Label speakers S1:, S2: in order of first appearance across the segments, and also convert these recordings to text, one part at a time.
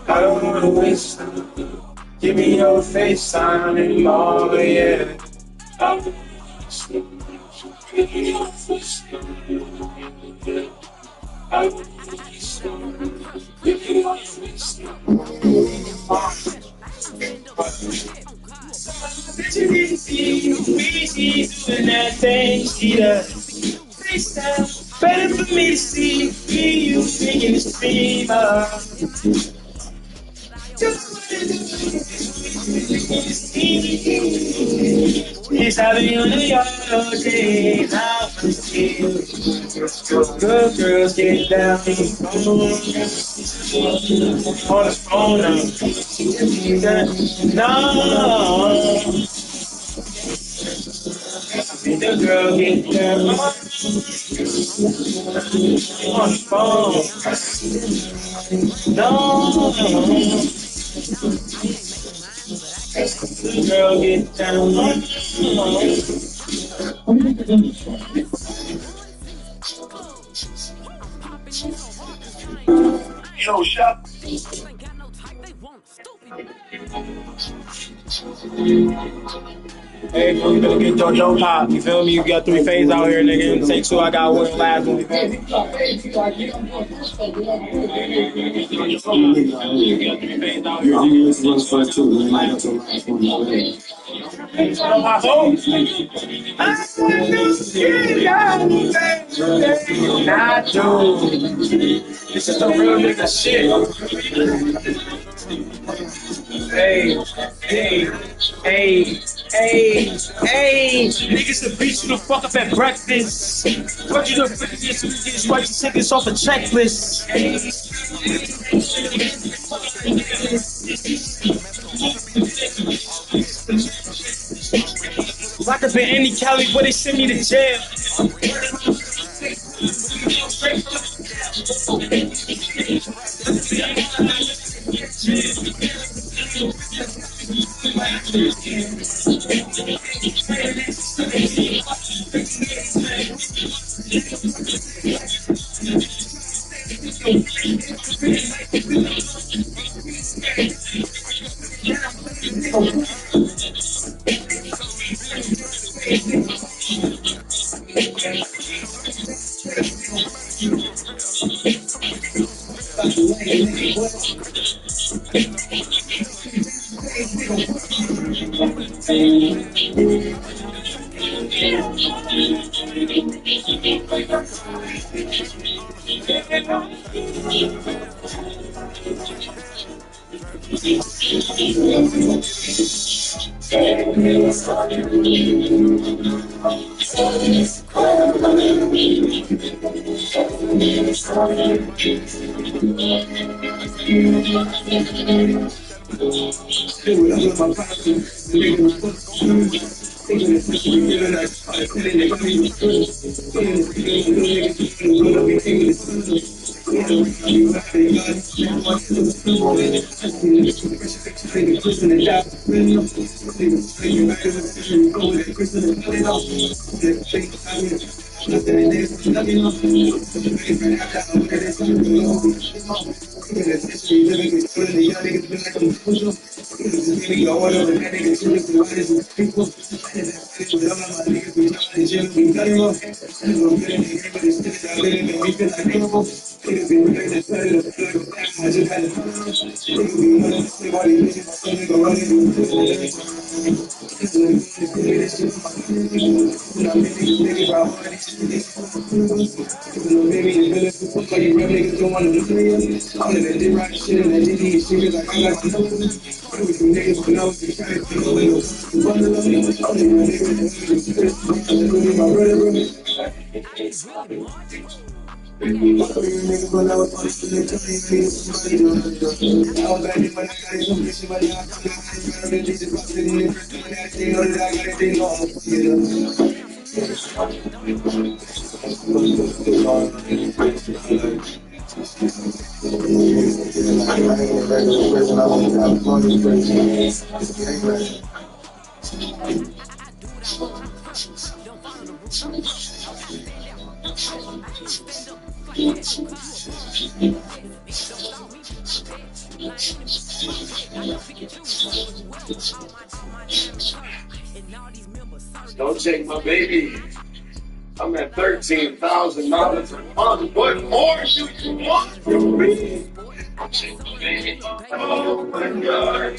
S1: I don't wanna waste time. Give me your FaceTime and all, yeah. Give me your FaceTime. Give me your FaceTime. She's doing that thing she does. FaceTime, better for me to see you singing the streamer. It's having on the yard day. How to see good girls get down on the phone now. No. The girl get down on the phone. No. The girl get down on the phone. Yo, shop. Hey, bro, you better get your dope pop. You feel me? You got 3 fades out here, nigga. Take 2, I got 1 last one. This is the real nigga shit. Hey, niggas to beat you the fuck up at breakfast. What you the biggest right to take this off a checklist. Locked up in any Cali where they send me to jail. Don't take my baby. I'm at $13,000 a month. What more do you want from me? Don't take my baby. Oh my God.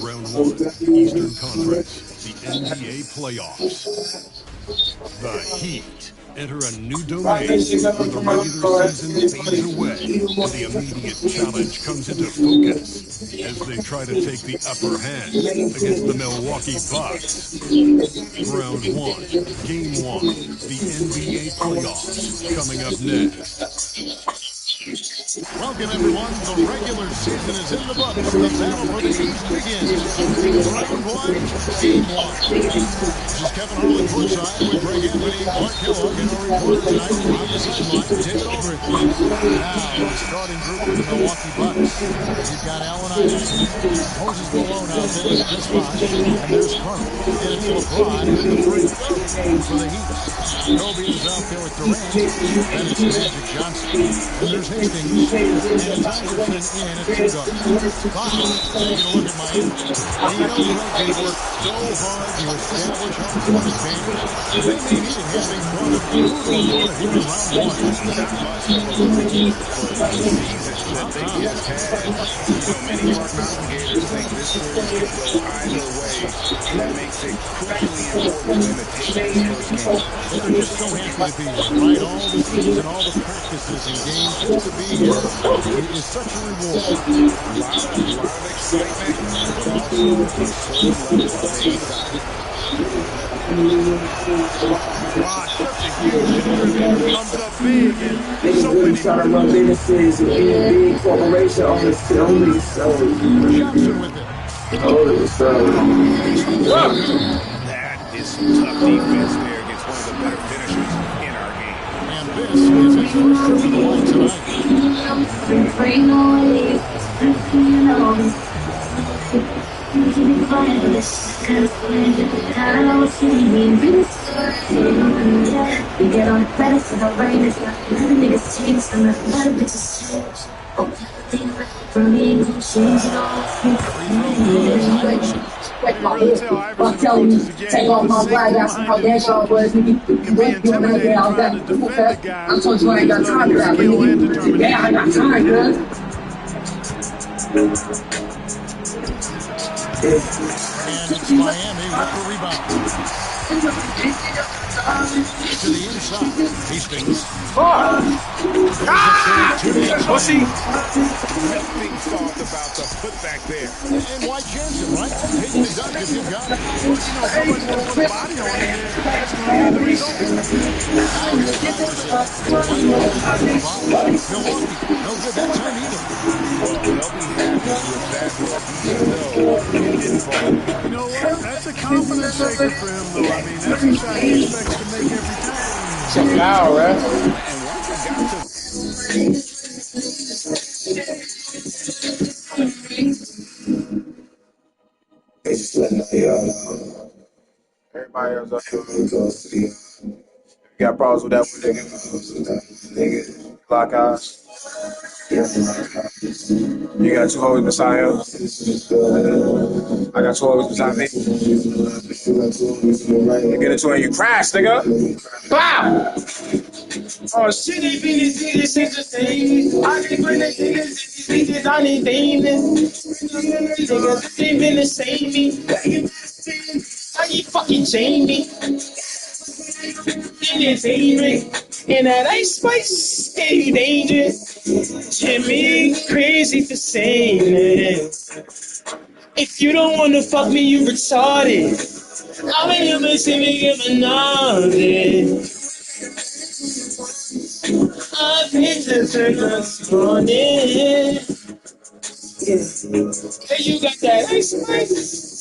S2: Round one, Eastern Conference, the NBA playoffs. The Heat enter a new domain where the regular season fades away and the immediate challenge comes into focus as they try to take the upper hand against the Milwaukee Bucks. Round one, game one, the NBA playoffs coming up next.
S3: Welcome, everyone. The regular season is in the books. The battle for the East begins. Round one, game one. This is Kevin Harlan courtside with Greg Anthony, Clark Kellogg, and our reporter tonight on the sideline, David Aldridge. Now, the starting group for the Milwaukee Bucks. We've got Allen Iverson, Moses Malone out there with Chris Bosh, and there's Carmel. And it's LeBron with the free throw for the Heat. Kobe is out there with Durant. Then it's Magic Johnson. And there's Hastings. And it's Iverson in at two guard. Fox taking a look at Miami. And you know the Lakers worked so hard to establish home court advantage. They may need it having fought a brutal opponent here in round one.
S4: Not much of a brutal, but the season that they just had. You know, many Rock Mountain Gators think this series could go either way. That makes it crucially important for them to take this first game.
S3: Well, they're just so happy to be here, right? All the season, all the practices and games, just to be here is such a reward.
S4: A lot of excitement, but also a certain level of anxiety.
S5: Wow, such a huge contributor. Comes up big and so many
S1: Trying to run businesses and be a big corporation on this only so.
S3: Johnson with it.
S1: Only so.
S4: That is some tough defense there against one of the better finishers in our game.
S3: And this is his first trip to the line tonight.
S5: I'm telling you, take off my flag after how bad y'all was. You went doing that day, I was at the okay? I told you I ain't got time for that, but nigga, yeah, I got time, girl.
S3: And it's Miami with the rebound. To the inside. Hastings.
S5: Pussy.
S4: Nothing soft about the putback there.
S3: And White Jensen, right? Taking the dunk if you've got it.
S5: Well, you know, somebody gonna put a body on it. That's gonna be the result.
S3: Milwaukee, no good that time either.
S4: Well, they'll be happy with that one, even though it didn't fall.
S5: You know what? That's a confidence shaker for him, though. I mean, that's a shot he expects to make every time.
S1: Check it out, right?
S4: And once it got to
S1: Just letting y'all know. Everybody else up here. You got problems with that one nigga? Clock eyes. You got two hoes beside him. I got two hoes beside me. You get into it, you crash, nigga. Bow! Oh shit, they been these niggas ain't the same. I can't bring the niggas, these niggas on these demons. Niggas, they been the same. How you fucking chain me? In this angry, and that ice spice, hey, dangerous. Jimmy, crazy for saying it. If you don't wanna fuck me, you retarded. I'm in your missing me, give another. I think the this morning. Hey, you got that ice spice.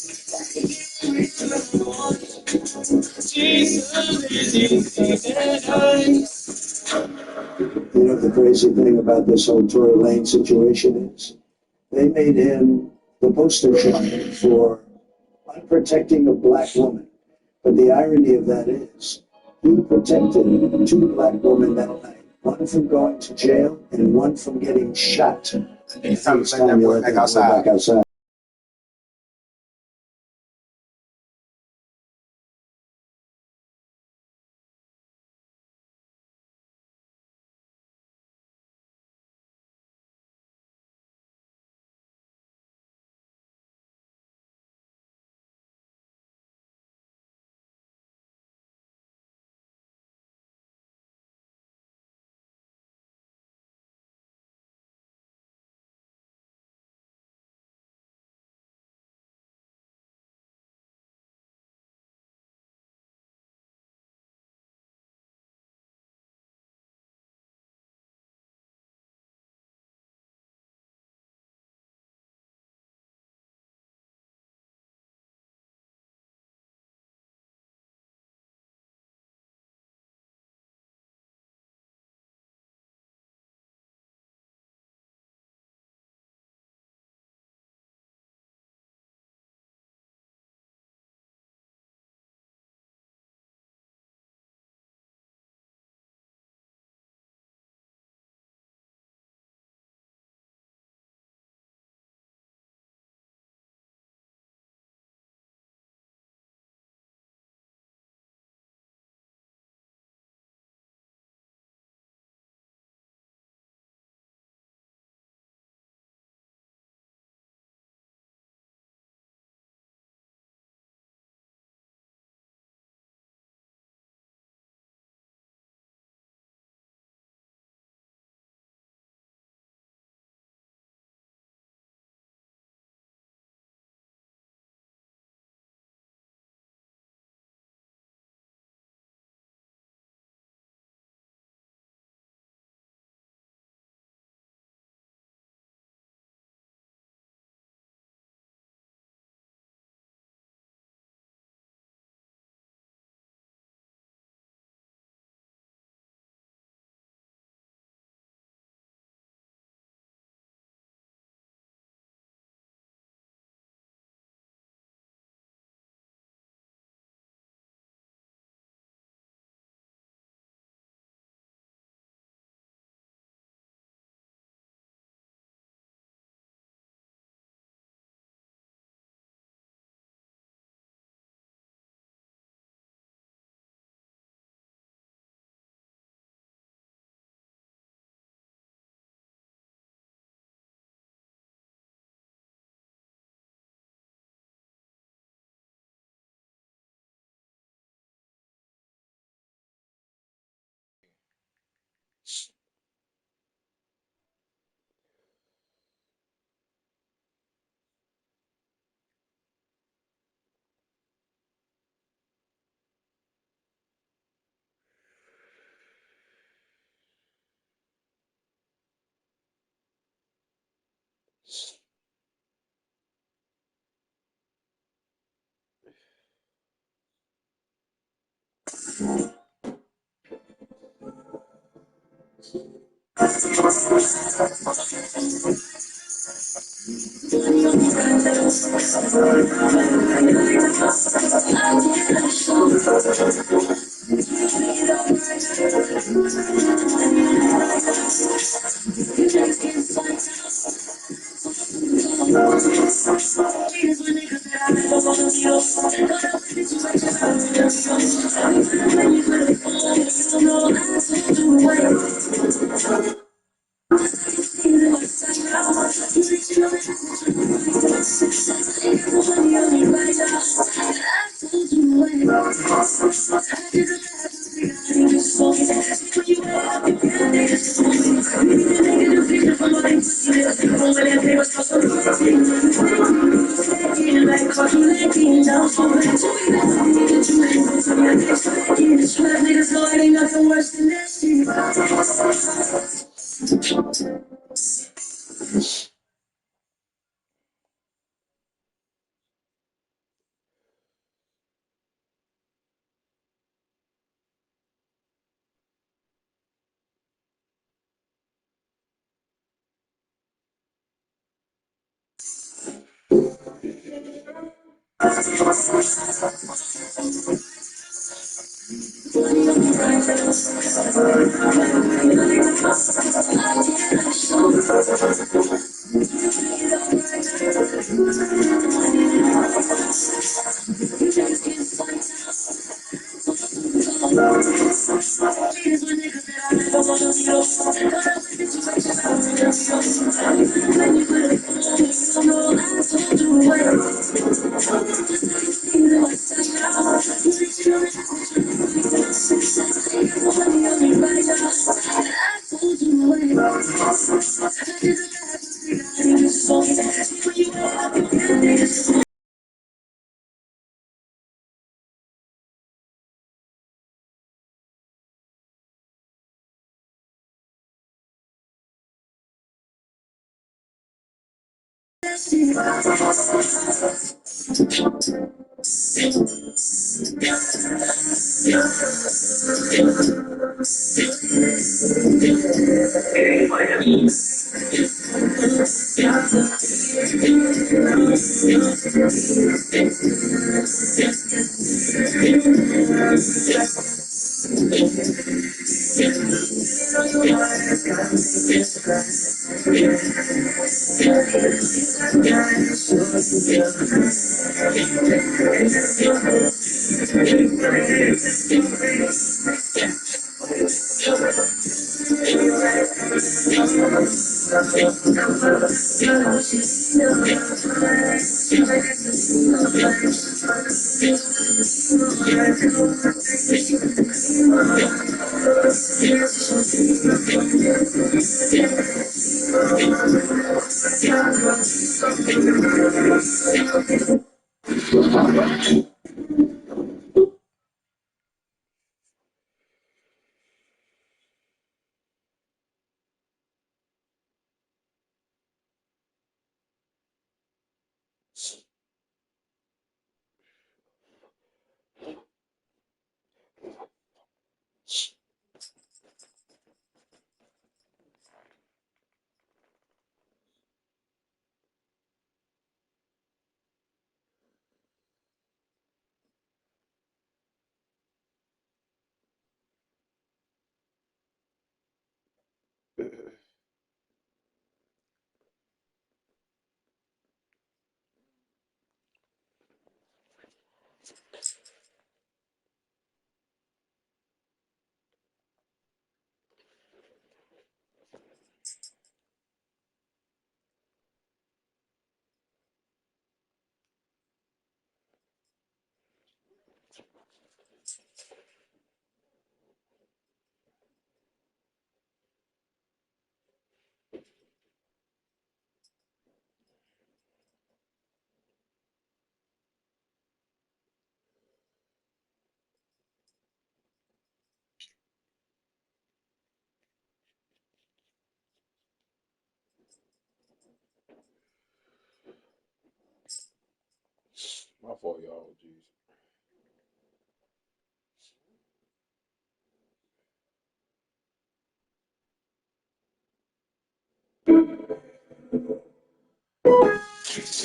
S1: You know the crazy thing about this whole Tory Lane situation is they made him the poster child for unprotecting a black woman. But the irony of that is he protected two black women that night, one from going to jail and one from getting shot. It's time to let that boy back outside.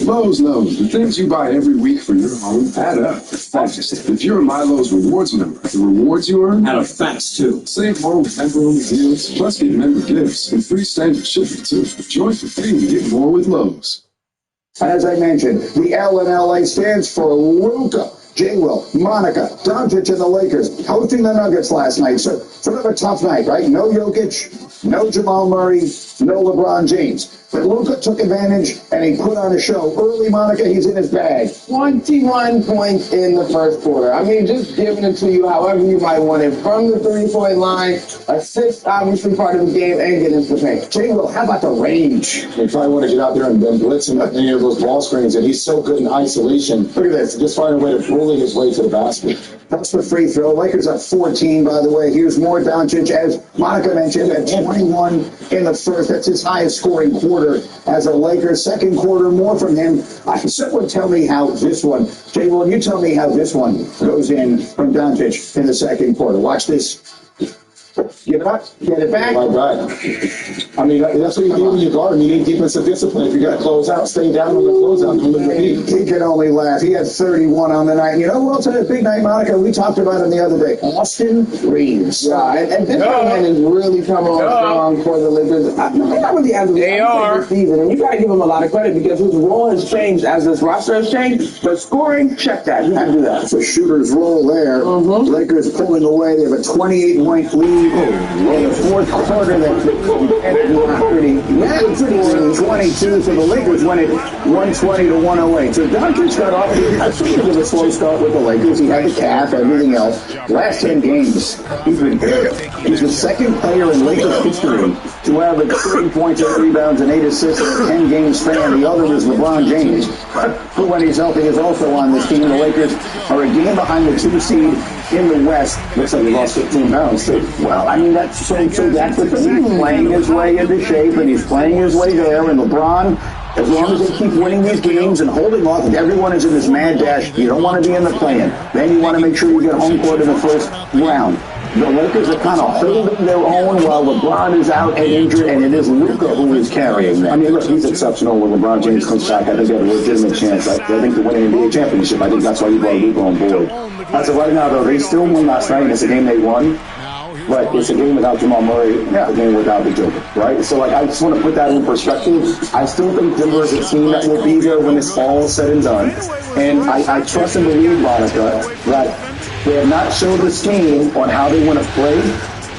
S1: Lowe's knows the things you buy every week for your home add up fast. If you're a My Lowe's Rewards member, the rewards you earn add up fast too. Save more with member-only deals, plus get member gifts and free standard shipping too. Join for free and get more with Lowe's.
S6: As I mentioned, the L in LA stands for Luka, J-Will, Monica, Doncic, and the Lakers hosting the Nuggets last night. So sort of a tough night, right? No Jokic, no Jamal Murray, no LeBron James. But Luka took advantage, and he put on a show. Early, Monica, he's in his bag.
S7: 21 points in the first quarter. I mean, just giving it to you however you might want it. From the three-point line, assist, obviously part of the game, and get into the paint.
S6: J-Will, how about the range?
S8: They probably want to get out there and blitz him at any of those ball screens, and he's so good in isolation. Look at this, just find a way to bully his way to the basket.
S6: That's the free throw. Lakers at 14, by the way. Here's more Doncic, as Monica mentioned, at 21 in the first. That's his highest scoring quarter as a Laker. Second quarter, more from him. Someone tell me how this one, J-Will, you tell me how this one goes in from Doncic in the second quarter. Watch this. Give it up, get it back.
S8: My God. I mean, that's what you do when you guard him. You need defensive discipline. If you got to close out, stay down on the closeout. Don't let your feet.
S6: He can only laugh. He had 31 on the night. You know who else had a big night, Monica? We talked about him the other day. Austin Reeves.
S7: Yeah, and this man is really coming on strong for the Lakers. They're not really as they are this season, and you got to give him a lot of credit because his role has changed as this roster has changed. But scoring, check that. You can do that.
S6: It's a shooter's role there. Lakers pulling away. They have a 28-point lead. In the fourth quarter, that's pretty 22, so the Lakers won it 120 to 108. So Doncic got off to a slow start with the Lakers. He had the calf, everything else. Last 10 games, he's been good. He's the second player in Lakers history to average 30 points, 8 rebounds, and 8 assists in a 10-game span. The other is LeBron James, who, when he's healthy, is also on this team. The Lakers are a game behind the 2 seed in the West. Looks like he lost 15 pounds, too. Well, I mean, that's so that's the thing. He's playing his way into shape, and he's playing his way there. And LeBron, as long as they keep winning these games and holding off, and everyone is in this mad dash, you don't want to be in the play-in. Then you want to make sure you get home court in the first round. The Lakers are kind of holding their own while LeBron is out and injured, and it is Luka who is carrying them.
S8: I mean, look, he's exceptional when LeBron James comes back. I think they have a legitimate chance. I think to win an NBA championship, I think that's why you brought Luka on board. As of right now, though, they still won last night, and it's a game they won. But it's a game without Jamal Murray, a game without the Joker, right? So, I just want to put that in perspective. I still think Denver is a team that will be there when it's all said and done. And I trust and believe, Monica, that they have not showed this team on how they want to play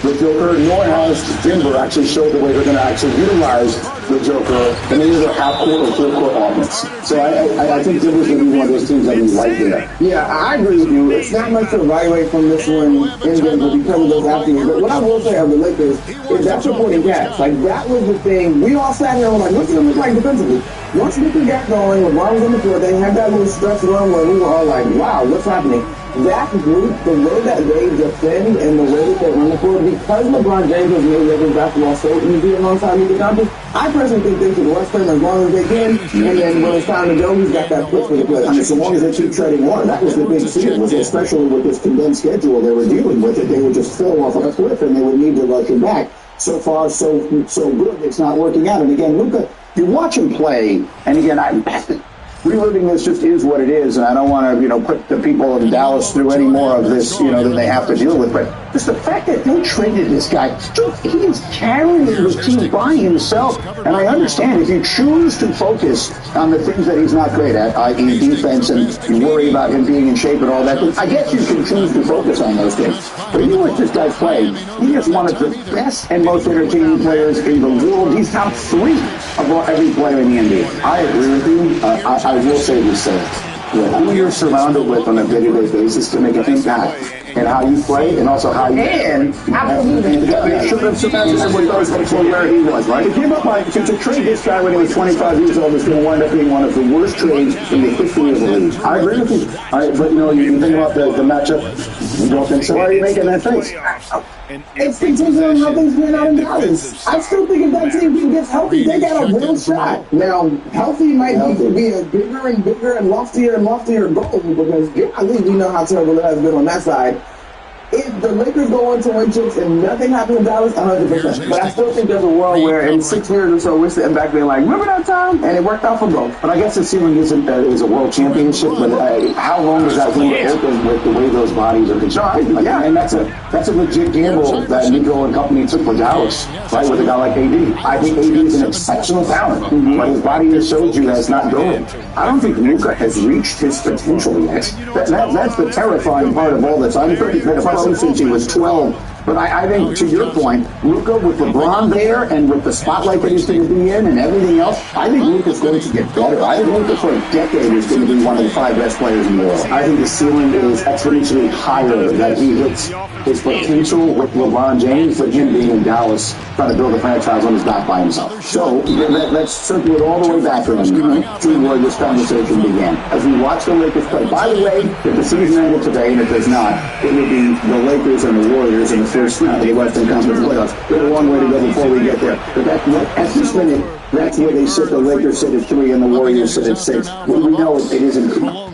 S8: the Joker, nor has Denver actually showed the way they're going to actually utilize the Joker in either half-court or full-court offense. So I think Denver's going to be one of those teams that is right there.
S7: Yeah, I agree with you. It's not much to evaluate from this one in Denver because of those afternoons. But what I will say of the Lakers is that supporting cast. That was the thing. We all sat here and were like, what's it going to look like defensively? Once Luka got going, LeBron was on the court, they had that little stretch run where we were all like, wow, what's happening? That group, the way that they defend and the way that they run the court, because LeBron James has made Lakers basketball so easy alongside Luka Doncic, I personally think they should rest him as long as they can, and then when it's time to go, he's got that push for the play.
S6: I mean, so long as they keep treading water, that was the big fear, was especially with this condensed schedule they were dealing with, it, they would just fall off a cliff and they would need to rush him back. So far, so good, it's not working out. And again, Luka, you watch him play, and again, reliving this just is what it is, and I don't want to, put the people in Dallas through any more of this, than they have to deal with. But just the fact that they traded this guy, he is carrying the team by himself. And I understand if you choose to focus on the things that he's not great at, i.e. defense, and you worry about him being in shape and all that, I guess you can choose to focus on those things. But you watch this guy play, he is one of the best and most entertaining players in the world. He's top 3 of every player in the NBA. I agree with you. I will say this, who you're surrounded with on a day-to-day basis to make an impact and how you play and also how you should have surrounded him with those from where he was, right? It came up to trade this guy when he was 25 years old is going to wind up being one of the worst trades in the history of the league. I agree with you. But you think about the matchup, you don't think so? Why are you making that face?
S7: It's contingent on how things pan out in Dallas. I still think if that team gets healthy, they got a real shot. Now, healthy might be a bigger and bigger and loftier goal because golly, we know how terrible it has been on that side. If the Lakers go on to win chips and nothing happens in Dallas, 100%. But I still think there's a world where in 6 years or so we're sitting back being like, remember that time? And it worked out for both.
S8: But I guess the ceiling isn't is a world championship. But how long does that window open with the way those bodies are constructed? Like, and that's a legit gamble that Nico and company took for Dallas, right? With a guy like AD. I think AD is an exceptional talent, but his body has showed you that's not going. I don't think Luka has reached his potential yet. That's the terrifying part of all this. I'm pretty since he was 12. But I think, to your point, Luka with LeBron there and with the spotlight that he's going to be in and everything else, I think Luka's going to get better. I think Luka for a decade is going to be one of the 5 best players in the world. I think the ceiling is exponentially higher that he hits his potential with LeBron James than him being in Dallas trying to build a franchise on his back by himself. So let's circle it all the way back around to where this conversation began. As we watch the Lakers play, by the way, if the season ended today, and it does not, it would be the Lakers and the Warriors in the first round of the Western Conference playoffs. There's a long way to go before we get there. But at this minute, that's where they sit. The Lakers sit at 3 and the Warriors sit at 6. We know it isn't.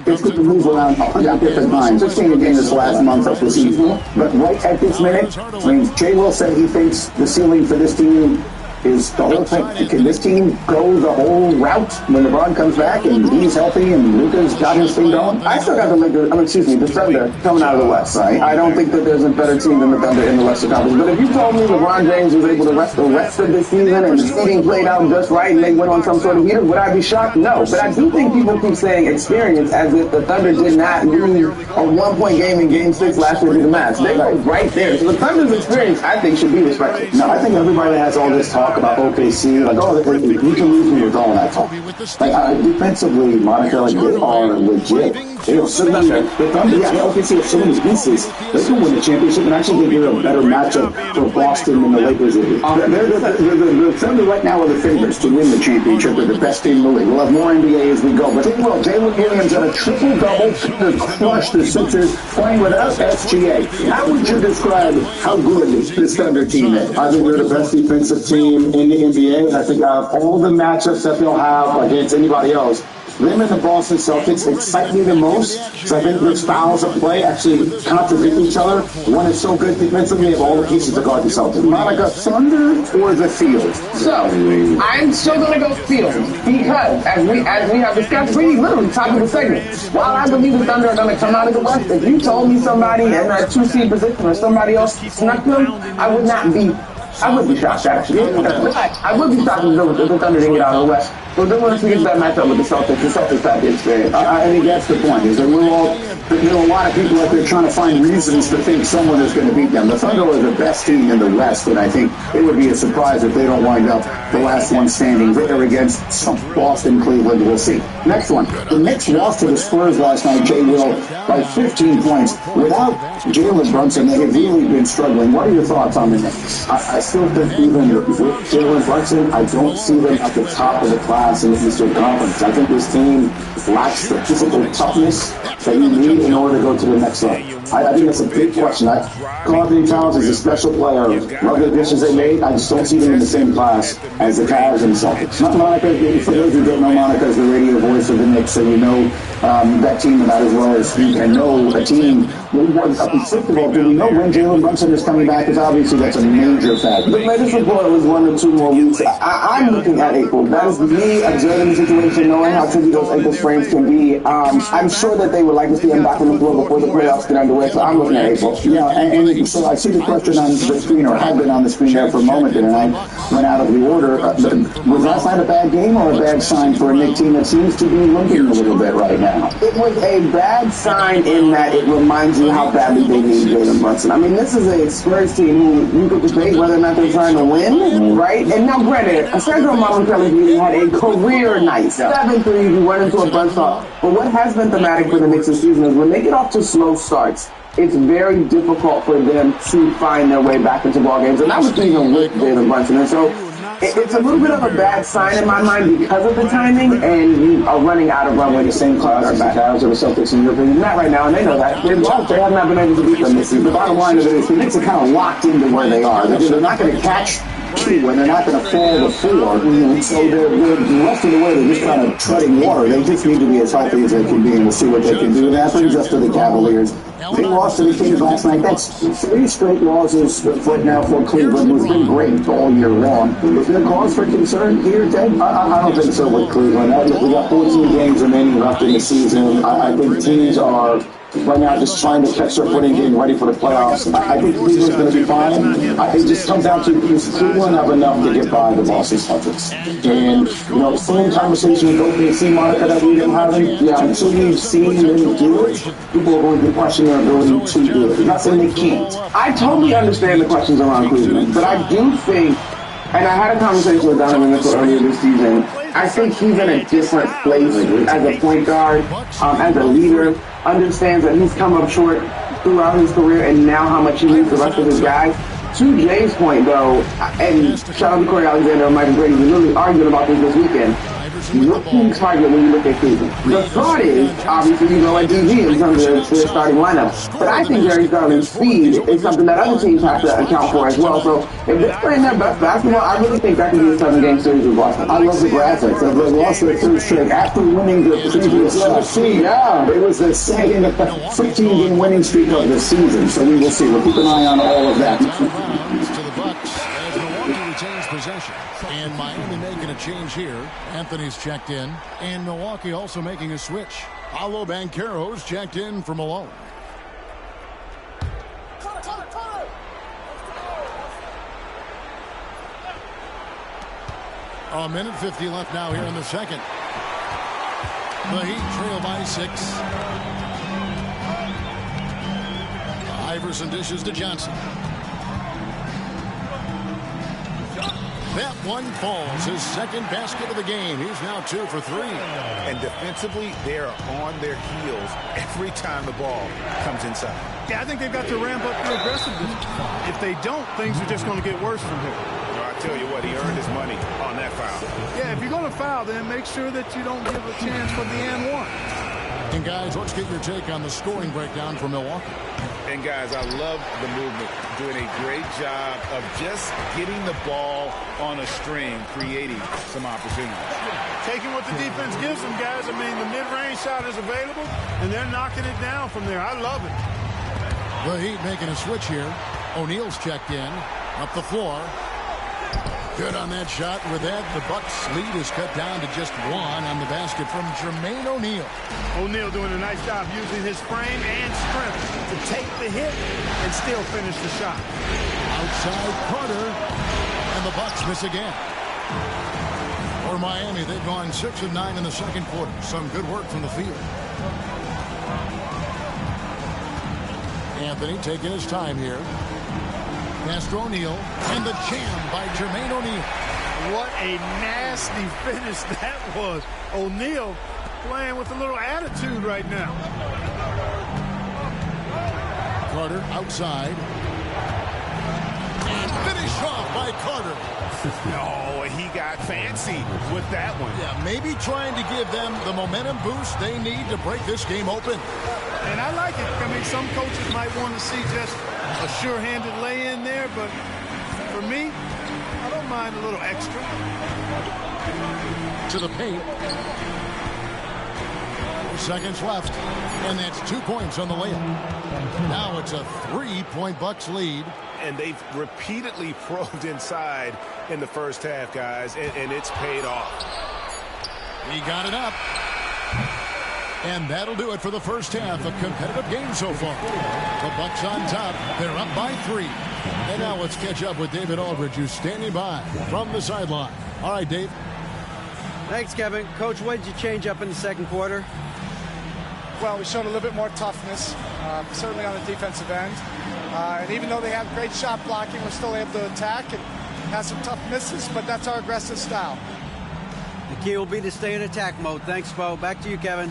S8: It's going to move around 100 different times. Just changed again this last month of the season. But right at this minute, I mean, Jay Will said he thinks the ceiling for this team is the whole thing. Can this team go the whole route when LeBron comes back and he's healthy and Luka's got his thing going? I still got the Lakers, the Thunder coming out of the West, right? I don't think that there's a better team than the Thunder in the Western Conference. But if you told me LeBron James was able to rest the rest of this season and the seeding played out just right and they went on some sort of heater, would I be shocked? No. But I do think people keep saying experience as if the Thunder did not lose a 1-point game in Game 6 last year to the Mavs. They go right there. So the Thunder's experience, I think, should be respected. No, I think everybody has all this talk about OKC, like, oh, we can lose when we're all that talk. Like, defensively, Monica, like, they are legit. They are so good. The Thunder, OKC have so many pieces. They can win the championship and actually give a better matchup for Boston than the Lakers did. The Thunder right now are the favorites to win the championship. They're the best team in the league. We'll have more NBA as we go. But think well, Jalen Williams had a triple-double to crush the Sixers playing without SGA. How would you describe how good this Thunder team is?
S9: I think they're the best defensive team in the NBA. I think out of all the matchups that they'll have against anybody else, them and the Boston Celtics excite me the most. So I think their styles of play actually contradict each other. One is so good defensively, they have all the pieces to guard the Celtics.
S7: Monica, Thunder or the field? So, I'm still going to go field because, as we have discussed pretty literally top of the segment, while I believe the Thunder are going to come out of the West, if you told me somebody in that 2-seed position or somebody else snuck them, I wouldn't be shocked, actually. I would be shocked if the Thunder didn't get out of the West. But then once we get to that matchup with the Celtics have the experience.
S8: I think that's the point, is that there are a lot of people out there trying to find reasons to think someone is going to beat them. The Thunder are the best team in the West, and I think it would be a surprise if they don't wind up the last one standing there against some Boston, Cleveland. We'll see. Next one. The Knicks lost to the Spurs last night, Jay Will, by 15 points. Without Jalen Brunson, they have really been struggling. What are your thoughts on the Knicks?
S9: I still think even with Jalen Brunson, I don't see them at the top of the class in the Eastern Conference. I think this team lacks the physical toughness that you need in order to go to the next level. I think that's a big question. Carl Towns is a special player. Love the additions they made. I just don't see them in the same class as the Cavs and the Celtics.
S8: Monica, for those who don't know, Monica is the radio voice of the Knicks, so you know that team about as well as you can know a team. First of all, do we know when Jalen Brunson is coming back? Because obviously that's a major factor.
S7: The latest report was 1 or 2 more weeks. I'm looking at April. That is me observing the situation, knowing how tricky those ankle sprains can be. I'm sure that they would like to see him back on the floor before the playoffs get underway, so I'm looking at April.
S8: Yeah, and so I see the question on the screen, or had been on the screen there for a moment, and I went out of the order. Was last night a bad game or a bad sign for a Knicks team that seems to be limping a little bit right now?
S7: It was a bad sign in that it reminds you how badly they need Jalen Brunson. I mean, this is a Spurs team who you could debate whether or not they're trying to win, right? And now, granted, Sandro Malinkelli had a career night. 7 threes, he went into a buzzsaw. But what has been thematic for the Knicks this season is when they get off to slow starts, it's very difficult for them to find their way back into ball games. And that was even with Jalen Brunson. And so it's a little bit of a bad sign in my mind because of the timing, and you are running out of runway. The same class as the Cavs or the Celtics, in your opinion? Not right now, and they know that. They have not been able to beat them this season.
S8: The bottom line of it is the Knicks are kind of locked into where they are. They're not going to catch
S6: 2, and they're not going to fall to 4. So they're the rest of the way they're just kind of treading water. They just need to be as healthy as they can be, and we'll see what they can do. That brings us to the Cavaliers. They lost to the Kings last night. That's 3 straight losses for now for Cleveland, who's been great all year long. Is there cause for concern here, Ted? I don't think so with Cleveland. We got 14 games remaining left in the season. I think teams are right now just trying to catch their footing, getting ready for the playoffs. I think Cleveland's going to be fine. It just comes down to, does Cleveland have enough to get by the Boston Celtics? And, same conversation with OKC, Monica, that we've been having. Yeah, until you've seen them do it, people are going to question their ability to do it. I'm not saying they can't.
S7: I totally understand the questions around Cleveland, but I do think, and I had a conversation with Donovan Mitchell earlier this season, I think he's in a different place as a point guard, as a leader, understands that he's come up short throughout his career and now how much he needs the rest of his guys. To Jay's point, though, and shout out to Corey Alexander and Michael Brady, we literally arguing about this weekend. What can you target when you look at Cleveland? The thought is, obviously, you go at DG in terms of their starting lineup. But I think Jerry Garland's speed is something that other teams have to account for as well. So if they're playing their best basketball, I really think that can be a 7-game series with Boston.
S6: I love the graphics. They lost their third straight after winning the previous seed. Yeah, it was the second 15-game winning streak of the season. So we will see. We'll keep an eye on all of that.
S3: To the Bucks as Milwaukee retains possession. And Miami making a change here. Anthony's checked in. And Milwaukee also making a switch. Paolo Banchero's checked in for Malone. A minute 50 left now here in the second. The Heat trail by 6. Iverson dishes to Johnson. That one falls, his second basket of the game. He's now 2 for 3.
S4: And defensively, they're on their heels every time the ball comes inside.
S5: Yeah, I think they've got to ramp up their aggressiveness. If they don't, things are just going to get worse from here.
S4: I tell you what, he earned his money on that foul.
S5: Yeah, if you're going to foul, then make sure that you don't give a chance for the and one.
S3: And guys, let's get your take on the scoring breakdown for Milwaukee.
S4: And guys, I love the movement. Doing a great job of just getting the ball on a string, creating some opportunities.
S5: Taking what the defense gives them, guys. I mean, the mid-range shot is available, and they're knocking it down from there. I love it.
S3: The Heat making a switch here. O'Neal's checked in. Up the floor. Good on that shot. With that, the Bucks lead is cut down to just 1 on the basket from Jermaine O'Neal.
S5: O'Neal doing a nice job using his frame and strength to take the hit and still finish the shot.
S3: Outside Carter, and the Bucks miss again. For Miami, they've gone 6 of 9 in the second quarter. Some good work from the field. Anthony taking his time here. Pass to O'Neal, and the jam by Jermaine O'Neal.
S5: What a nasty finish that was. O'Neal playing with a little attitude right now.
S3: Carter outside. And finish off by Carter.
S4: No, he got fancy with that one.
S3: Yeah, maybe trying to give them the momentum boost they need to break this game open.
S5: And I like it. I mean, some coaches might want to see just a sure-handed lay-in there, but for me, I don't mind a little extra.
S3: To the paint. 4 seconds left, and that's 2 points on the layup. Now it's a 3-point Bucks lead.
S4: And they've repeatedly probed inside in the first half, guys, and it's paid off.
S3: He got it up. And that'll do it for the first half. A competitive game so far. The Bucks on top. They're up by 3. And now let's catch up with David Aldridge, who's standing by from the sideline. All right, Dave.
S10: Thanks, Kevin. Coach, what did you change up in the second quarter?
S11: Well, we showed a little bit more toughness, certainly on the defensive end. And even though they have great shot blocking, we're still able to attack and have some tough misses, but that's our aggressive style.
S10: The key will be to stay in attack mode. Thanks, Bo. Back to you, Kevin.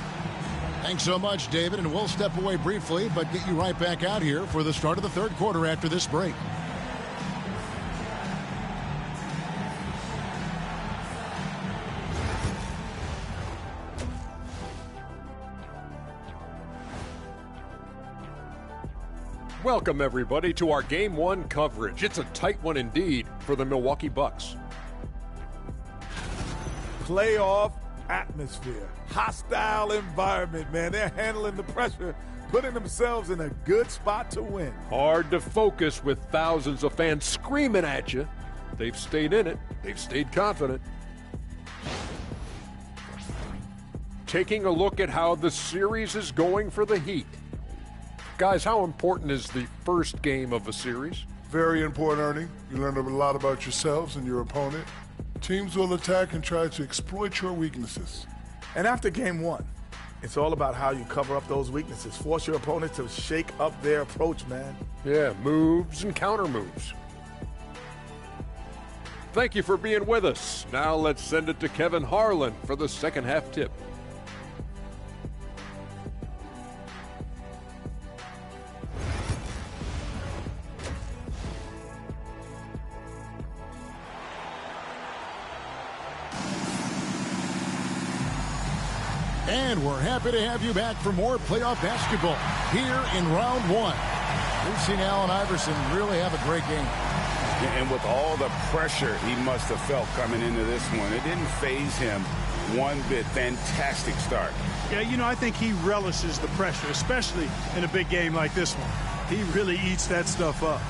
S3: Thanks so much, David, and we'll step away briefly, but get you right back out here for the start of the third quarter after this break.
S12: Welcome, everybody, to our Game 1 coverage. It's a tight one indeed.
S2: for the Milwaukee Bucks.
S12: Playoff atmosphere, hostile environment, man. They're handling the pressure, putting themselves in a good spot to win.
S2: Hard to focus with thousands of fans screaming at you. They've stayed in it. They've stayed confident. Taking a look at how the series is going for the Heat. Guys, how important is the first game of a series?
S13: Very important, Ernie. You learn a lot about yourselves and your opponent. Teams will attack and try to exploit your weaknesses.
S12: And after game one, it's all about how you cover up those weaknesses. Force your opponent to shake up their approach, man.
S2: Yeah, moves and counter moves. Thank you for being with us. Now let's send it to Kevin Harlan for the second half tip.
S3: And we're happy to have you back for more playoff basketball here in round one. We've seen Allen Iverson really have a great game.
S4: And with all the pressure he must have felt coming into this one, it didn't faze him one bit. Fantastic start.
S5: Yeah, you know, I think he relishes the pressure, especially in a big game like this one. He really eats that stuff up.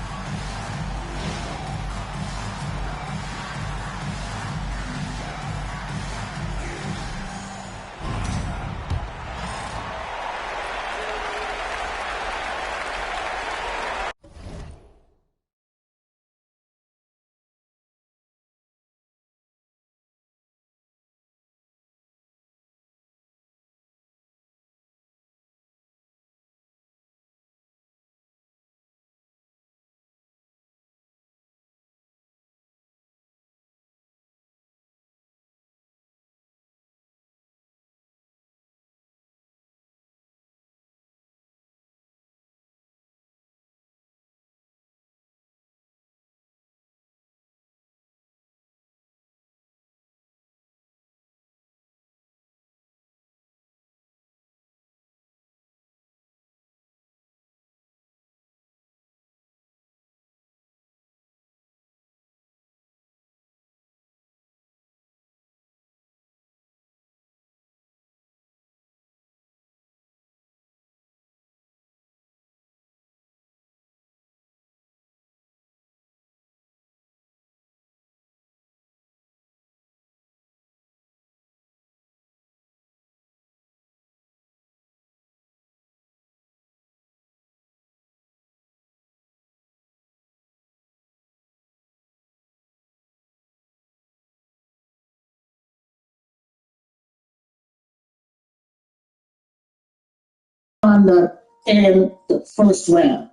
S6: In the first round.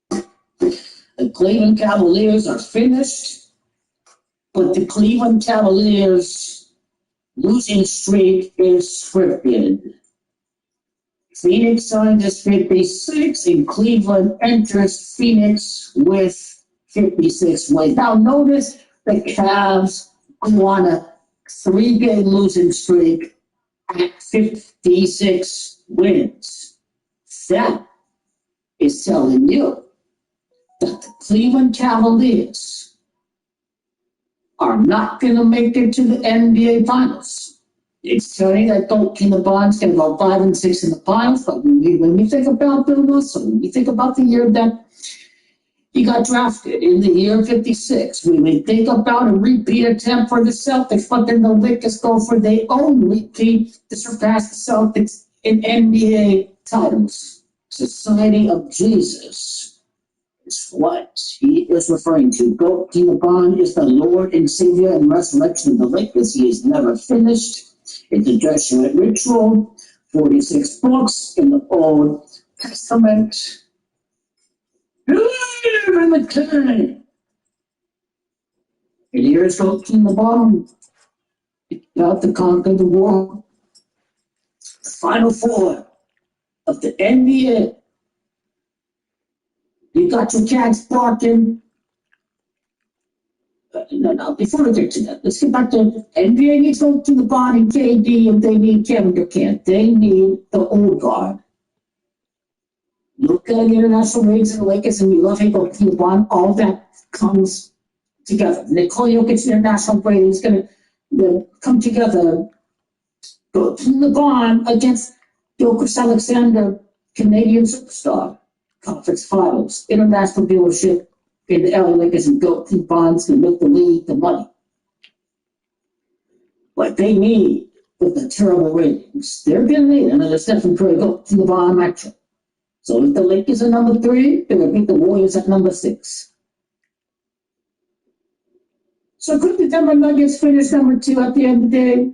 S6: The Cleveland Cavaliers are finished, but the Cleveland Cavaliers losing streak is scripted. Phoenix signed as 56, and Cleveland enters Phoenix with 56 wins. Now notice the Cavs go on a 3-game losing streak at 56 wins. That is telling you that the Cleveland Cavaliers are not going to make it to the NBA Finals. It's telling that LeBron's going to go 5-6 in the finals, but when we think about Bill Russell, when we think about the year that he got drafted in the year 56, when we think about a repeat attempt for the Celtics, but then the Lakers go for their own repeat to surpass the Celtics in NBA titles. Society of Jesus is what he is referring to. LeBron is the Lord and Savior and resurrection of the Lakers. He is never finished. It's a Jesuit ritual. 46 books in the Old Testament. Believe in the King. And here's LeBron. About to conquer the world. Final four of the NBA. You got your cats barking. No, before we get to that, let's get back to NBA needs to go to the bond and KD, and they need Kevin Durant. They need the old guard. Look at international ratings in the Lakers, and we love him go to the bond. All that comes
S14: together. Nikola Jokic's international grade is going to come together. Go to LeBron against Jokic Alexander, Canadian superstar. Conference finals, international viewership in the LA Lakers and go to bonds to make the league the money. What they need with the terrible ratings, they're going to need another Stephen Curry go to the bottom matchup. So if the Lakers are number 3, they're going to beat the Warriors at number 6. So could the Denver Nuggets finish number 2 at the end of the day?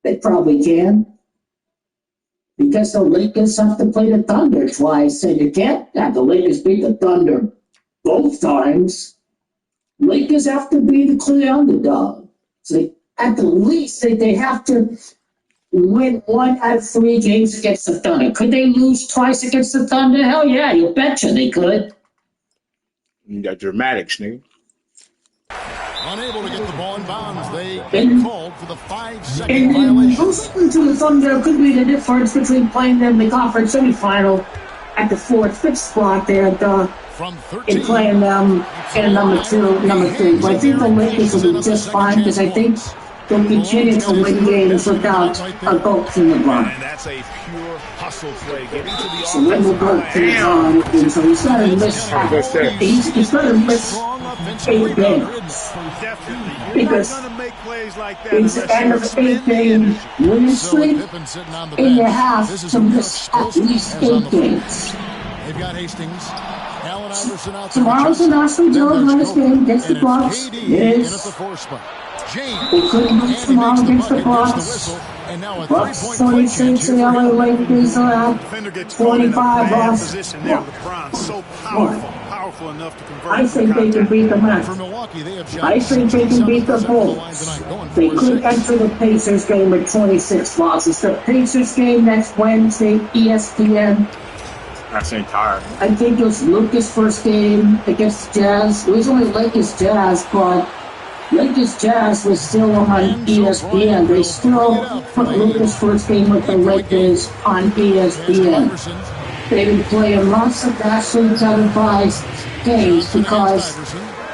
S14: They probably can. Because the Lakers have to play the Thunder twice, and you can't have the Lakers beat the Thunder both times. Lakers have to be the clear underdog. So at the least, they have to win 1 out of 3 games against the Thunder. Could they lose twice against the Thunder? Hell yeah, you betcha they could.
S15: You got dramatics, nigga.
S3: Unable to get the ball in bounds. They get called for the 5-second violation.
S14: Losing to the Thunder could be the difference between playing them in the conference semifinal at the 4th, 5th spot there and playing them in number 2, number 3. But I think the Lakers will be just fine because I think they'll continue to win games without a goal from LeBron.
S4: And that's a pure hustle play. Getting to the
S14: So when LeBron LeBron, so he's got to miss. He's got to miss 8 games. Because it's the end of 8-game winning streak, and you have to miss at least 8 games.
S3: They've got Hastings. Allen Iverson out there.
S14: Tomorrow's the national televised game against the Bucks. It is. They couldn't lose tomorrow against the Bucks. Bucks 46 and LA Lakers are at 45 lost. I think they can beat the Mets. I think they can beat the Bulls. They could enter the Pacers game with 26 losses. The Pacers game next Wednesday, ESPN.
S15: That's entire.
S14: I think it was Lucas' first game against Jazz. It was only Lakers Jazz, but Lakers Jazz was still on ESPN. They still put Lucas' first game with the Lakers on ESPN. They've been playing lots of nationally televised games because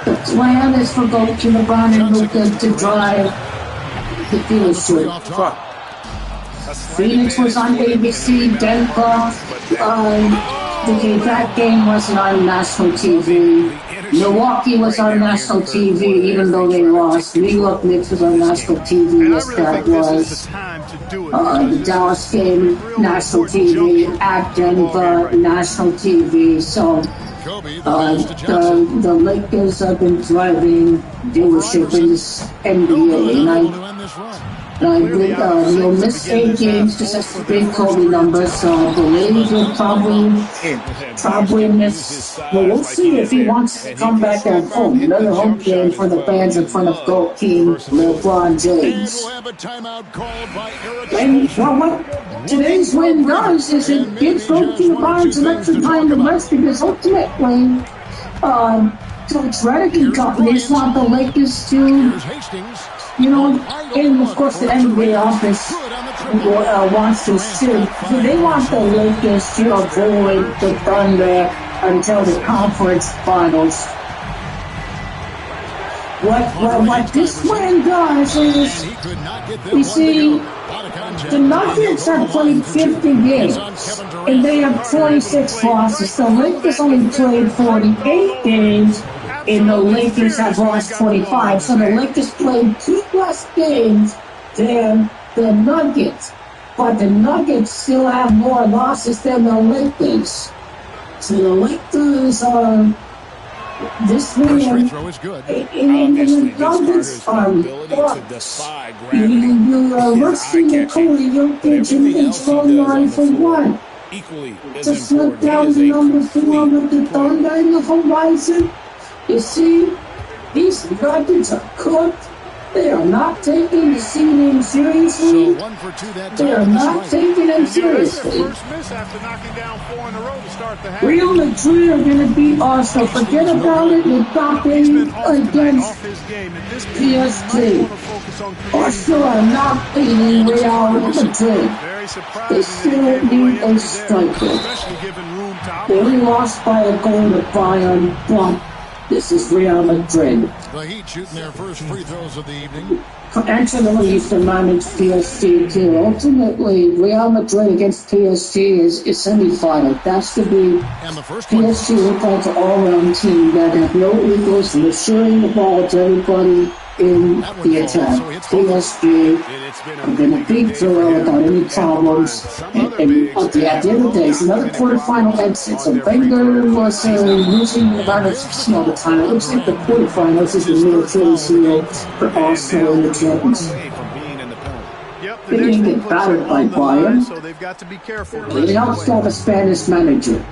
S14: the plan is for Goldie, LeBron, and Luka to drive the viewership. Phoenix was on ABC, Denver. That game wasn't on national TV. Milwaukee was on national TV, even though they lost. New York Knicks was on national TV, yes, that was. The Dallas game, national TV. At Denver, national TV. So, the Lakers have been driving viewership in this NBA. And you'll miss 8 games because that's the big Kobe number, so I believe he'll probably miss. Well, we'll see if he wants to come back at home. Another home game for the fans in front of GOAT King LeBron James. And what today's win does is it gives GOAT King LeBron some extra time to rest because ultimately, Coach Redick and company want the Lakers to, and of course the NBA office wants to shoot. They want the Lakers to avoid the Thunder until the conference finals. What this win does is, you see, the Nuggets have played 50 games, and they have 26 losses. The Lakers only played 48 games, and the Lakers have lost 25. So the Lakers played 2 less games than the Nuggets. But the Nuggets still have more losses than the Lakers. So the Lakers are... This win, and the Nuggets are fucked. You are rushing the Cody Jokic and it's going on for what? Just look down the number 4 with the Thunder in the horizon. You see, these Nuggets are cooked. They are not taking the seeding seriously. They are not taking them seriously. Real Madrid are going to beat Arsenal. Forget about it. You're talking against PSG. Arsenal are not beating Real Madrid. They still need a striker. They only lost by a goal to Bayern, but This is Real Madrid.
S3: The Heat shooting their first free throws of the evening.
S14: Actually, used to manage PSG too. Ultimately, Real Madrid against PSG is semi-final. That's to be PSG look like an all-around team that have no egos and they're sharing the ball to everybody in the attack. PSG have been a big throw without any problems. And at the end of the day, it's another quarterfinal exit. So Wenger was losing the amount of all the time. It looks like the quarterfinals is the new Achilles heel for Arsenal in the Champions. They didn't get battered by Bayern.
S5: So they've got to be careful.
S14: It helps to have a Spanish manager.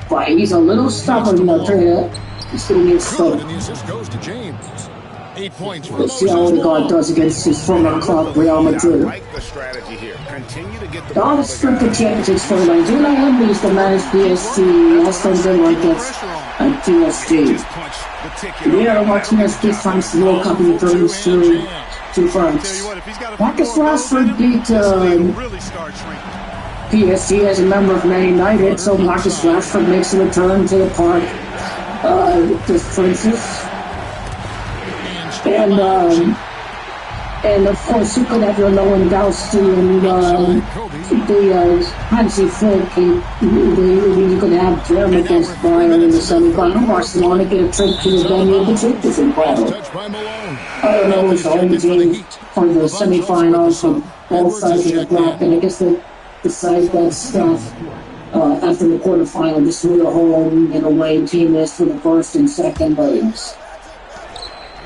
S14: But he's a little stubborn out there. He's going to get stuck.
S3: And the assist goes to James. 8 points for
S14: Let's see how Odegaard does against his former club, Real Madrid. The unrestricted championship storyline. Unai Emery used to manage PSG. Aston Villa against PSG. Real Martinez this time to the World Cup in the 33 to France. Marcus Rashford beat PSG as a member of Man United, so Marcus Rashford makes a return to the park. The Francis. And of course, you could have your Lewandowski and the Hansi Flick. You could have them against Bayern in the semi-final. Barcelona get a trip to the venue. The trip is involved. I don't know who's the home team for the semi-finals on both sides of the block, and I guess they decide that stuff after the quarterfinal, just who the home and away team is for the first and second legs.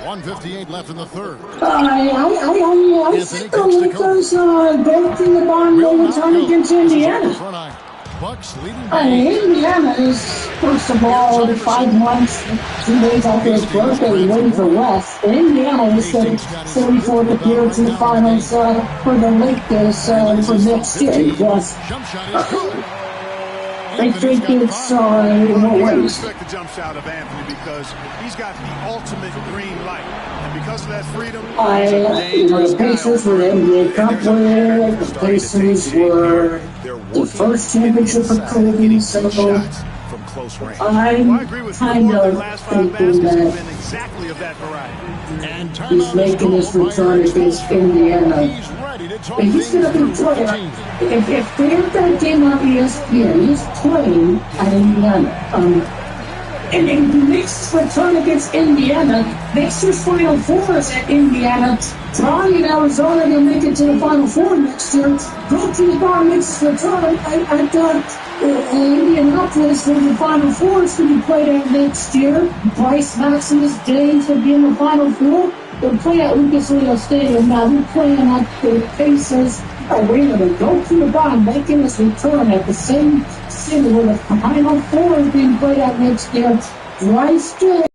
S3: 1:58 left in the third.
S14: I think the Lakers go to the bond overtime against Indiana. Indiana is, first of all, 5 months, 2 days after his birthday, waiting for West. Indiana is the 74th appearance in the finals for the Lakers for next year. Plus, I think it's in what ways?
S5: Respect the jump shot of Anthony because he's got the ultimate green light, and because of that freedom,
S14: the Pacers were the NBA Cup winner. The Pacers were the first championship for Kobe. So I'm kind of thinking that he's making his return against Indiana. And he's going to be playing. If they have that game on ESPN, he's playing at Indiana. And if he makes his return against Indiana, makes his Final Fours at Indiana, drawing in Arizona, he'll make it to the Final Four next year. Go to the bar, makes his return at Indianapolis, where the Final Fours to be played at next year. Bryce Maximus James will be in the Final Four. They'll play at Lucas Oil Stadium. Now they're playing at the Pacers Arena. They go to the bar, making his return at the same city where the Final Four is being played at next year. Bryce James.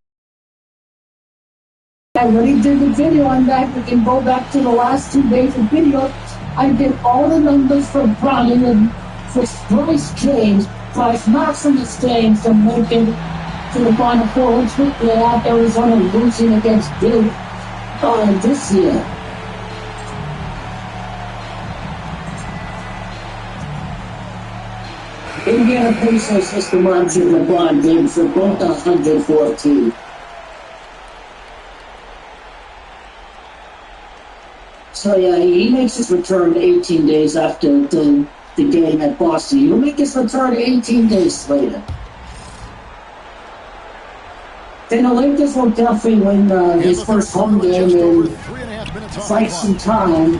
S14: I already did the video on that. We can go back to the last 2 days of video. I did all the numbers for Brian and for Bryce James, Bryce Maximus James to make it to the Final Four, which we had Arizona losing against Duke this year. Indiana Pacers is the margin LeBron James for both 114. So yeah, he makes his return 18 days after the game at Boston. He'll make his return 18 days later. Then the Lakers will definitely win his first home game in quite some time.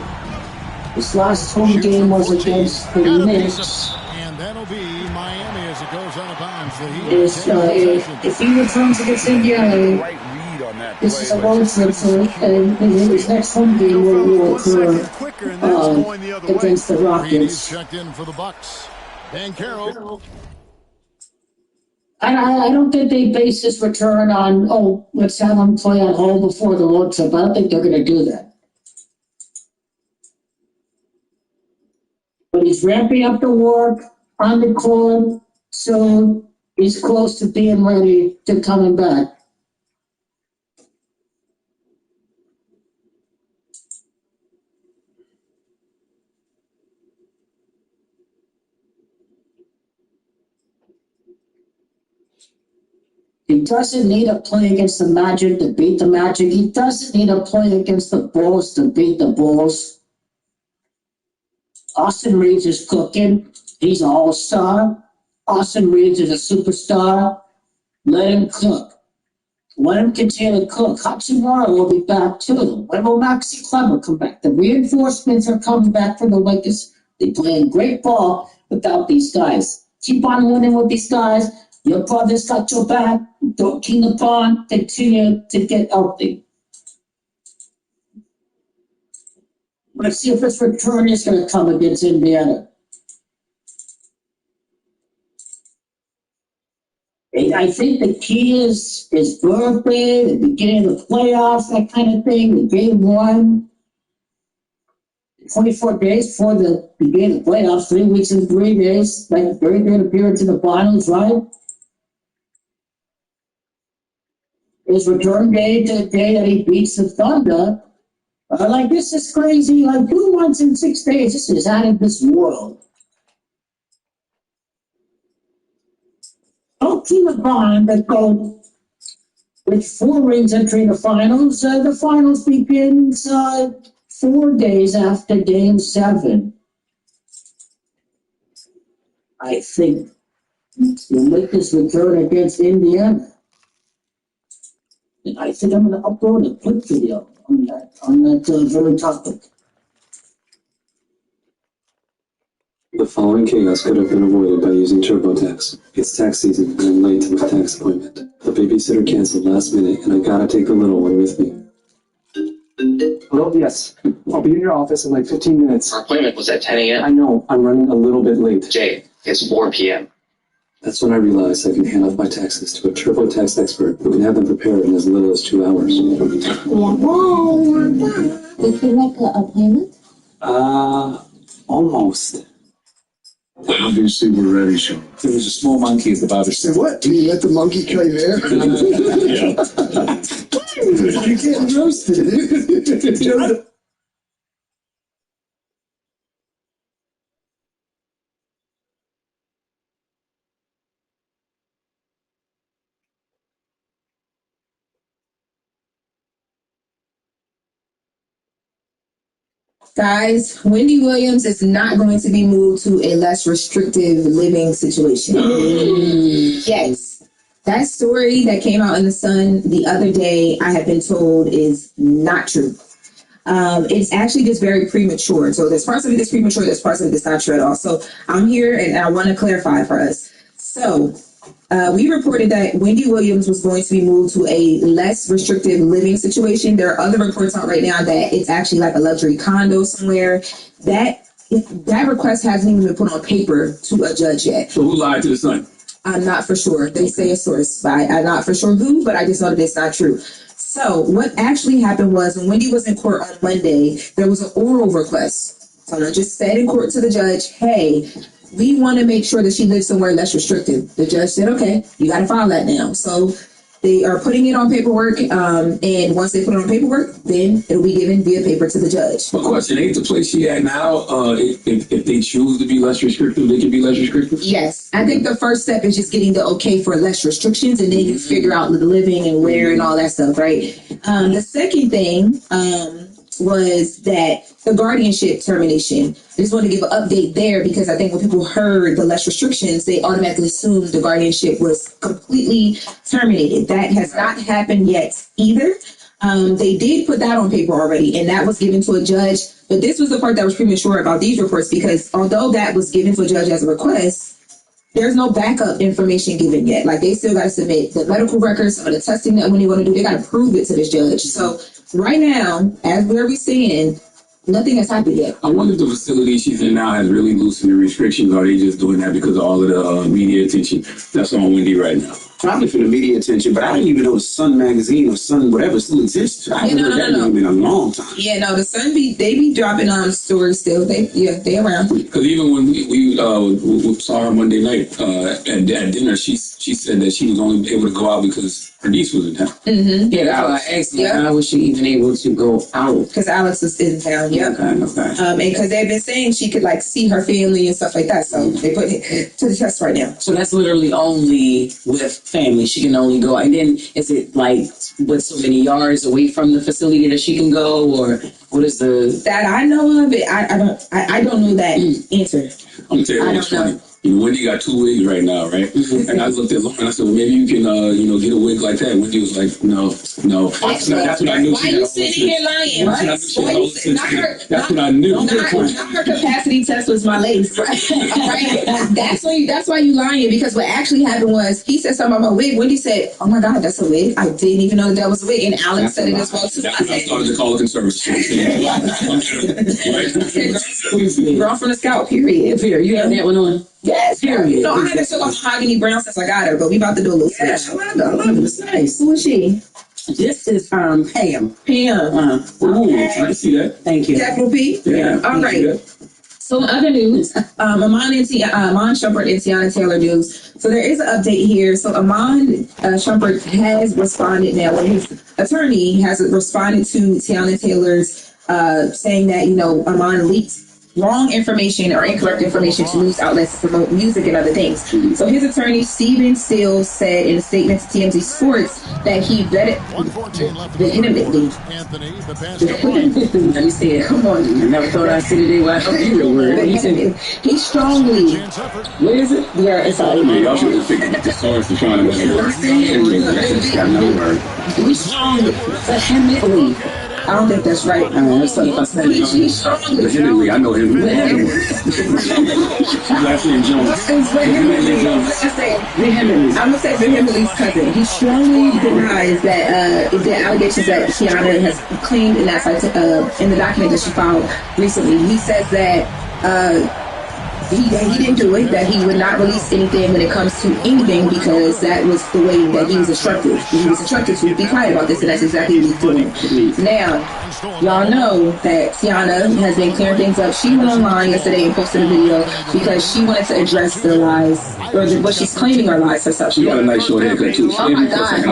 S14: His last home game was against the Knicks.
S3: And that'll be Miami as it goes out of bounds.
S14: If he returns against Indiana, this is a road trip, and his next home game will occur against the Rockets.
S3: Checked in for the Bucks. Dan Carroll.
S14: I don't think they base this return on, let's have him play at home before the road trip. I don't think they're going to do that. But he's ramping up the work on the court, so he's close to being ready to coming back. He doesn't need to play against the Magic to beat the Magic. He doesn't need to play against the Bulls to beat the Bulls. Austin Reeves is cooking. He's an all-star. Austin Reeves is a superstar. Let him cook. Let him continue to cook. Hachimura will be back too. When will Maxi Kleber come back? The reinforcements are coming back for the Lakers. They're playing great ball without these guys. Keep on winning with these guys. Your brother's got your back. Don't keep upon. Continue to get healthy. Let's see if this return is going to come against Indiana. I think the key is his birthday, the beginning of the playoffs, that kind of thing, the game one. 24 days before the beginning of the playoffs, 3 weeks and 3 days, like a very good appearance in the finals, right? His return day to the day that he beats the Thunder. Like, this is crazy. Like, 2 months and 6 days, this is out of this world. Don't keep a bond that go with 4 rings entering the finals. The finals begins 4 days after Game 7. I think you'll make this return against Indiana. And I think I'm going to upload a quick video on that very topic.
S16: The following chaos could have been avoided by using TurboTax. It's tax season and I'm late to my tax appointment. The babysitter canceled last minute and I gotta take the little one with me. Hello, yes. I'll be in your office in like 15 minutes.
S17: Our appointment was at 10 a.m.
S16: I know, I'm running a little bit late.
S17: Jay, it's 4 p.m.
S16: That's when I realized I can hand off my taxes to a TurboTax expert who can have them prepared in as little as 2 hours.
S18: Did you make an appointment?
S16: Almost.
S19: Obviously, we're ready, Sean. There was a small monkey at the barber shop.
S20: Say what? You let the monkey cut your hair? You're getting roasted.
S21: Guys, Wendy Williams is not going to be moved to a less restrictive living situation. Yes. That story that came out in the Sun the other day, I have been told, is not true. It's actually just very premature. So there's parts of it that's premature, there's parts of it that's not true at all. So I'm here and I want to clarify for us. So we reported that Wendy Williams was going to be moved to a less restrictive living situation. There are other reports out right now that it's actually like a luxury condo somewhere. That request hasn't even been put on paper to a judge yet.
S19: So who lied to the Sun?
S21: I'm not for sure. They say a source, but I'm not for sure who, but I just know that it's not true. So what actually happened was when Wendy was in court on Monday, there was an oral request. Someone just said in court to the judge, hey, we want to make sure that she lives somewhere less restrictive. The judge said, okay, you got to file that now. So they are putting it on paperwork. And once they put it on paperwork, then it'll be given via paper to the judge.
S19: My question, ain't the place she at now, if they choose to be less restrictive, they can be less restrictive?
S21: Yes. I think the first step is just getting the okay for less restrictions, and then you figure out the living and where and all that stuff, right? The second thing was that the guardianship termination. I just want to give an update there because I think when people heard the less restrictions, they automatically assumed the guardianship was completely terminated. That has not happened yet either. They did put that on paper already, and that was given to a judge. But this was the part that was premature about these reports because although that was given to a judge as a request, there's no backup information given yet. Like they still got to submit the medical records, some of the testing that when they want to do, they got to prove it to this judge. So right now, as where we stand, nothing has happened yet.
S19: I wonder if the facility she's in now has really loosened the restrictions, or are they just doing that because of all of the media attention that's on Wendy right now?
S16: Probably for the media attention, but I didn't even know Sun Magazine or Sun whatever still exists. I haven't heard that name in a long time.
S21: Yeah, no, the Sun they be dropping stories still. They around.
S19: Because even when we saw her Monday night at dinner, she said that she was only able to go out because her niece was in town.
S21: Mm-hmm.
S22: Yeah, that's why I asked her, how was she even able to go out?
S21: Because Alex was in town, yep.
S22: Okay.
S21: And because they've been saying she could like see her family and stuff like that, so they put it to the test right now.
S22: So that's literally only with family. She can only go. And then is it like with so many yards away from the facility that she can go, or what is the
S21: that I know of? It I don't know that answer.
S19: I'm gonna tell you what's funny. Wendy got 2 wigs right now, right? And I looked at Lauren and I said, well, maybe you can, get a wig like that. Wendy was like, no. That's what I knew.
S21: Why are you sitting here lying? That's
S19: what I knew.
S21: Not her capacity test was my lace, right? That's why you lying, because what actually happened was he said something about my wig. Wendy said, oh my God, that's a wig. I didn't even know that was a wig. And Alex said it as well too.
S19: I started to call a conservative.
S21: Girl from the Scout, period.
S22: You have that one on?
S21: Yes, period. You know, I had to still on Mahogany Brown since I got her, but we about to do a little switch.
S22: I love it. It's nice.
S21: Who is she?
S22: This is Pam.
S21: Pam.
S19: Ooh, I can see that.
S22: Thank you.
S21: Capital P?
S19: Yeah.
S21: All right. So in other news, Amon Shumpert and Tiana Taylor news. So there is an update here. So Amon Shumpert has responded now. His attorney has responded to Tiana Taylor's saying that, Amon leaked wrong information or incorrect information to news outlets to promote music and other things. So his attorney, Stephen Stills, said in a statement to TMZ Sports that he vetted vehemently.
S22: Let me say it. Come on. I never thought I'd see the day where I don't hear the word.
S21: He strongly.
S22: Where is it?
S21: Yeah, it's all over.
S19: Y'all should have figured the source to try to make it work.
S22: He strongly, vehemently.
S21: I don't think that's right.
S22: He's strongly.
S19: Vehemently, I know him. Last name Jones.
S21: I'm gonna say vehemently's cousin. He strongly denies that the allegations that Tiana has claimed in that in the document that she filed recently. He says that he didn't do it, that he would not release anything when it comes to anything because that was the way that he was instructed. He was instructed to be quiet about this, and that's exactly what he's doing. Now, y'all know that Tiana has been clearing things up. She went online yesterday and posted a video because she wanted to address the lies, or what she's claiming are lies herself.
S19: She got a nice short haircut too.
S21: Oh my God.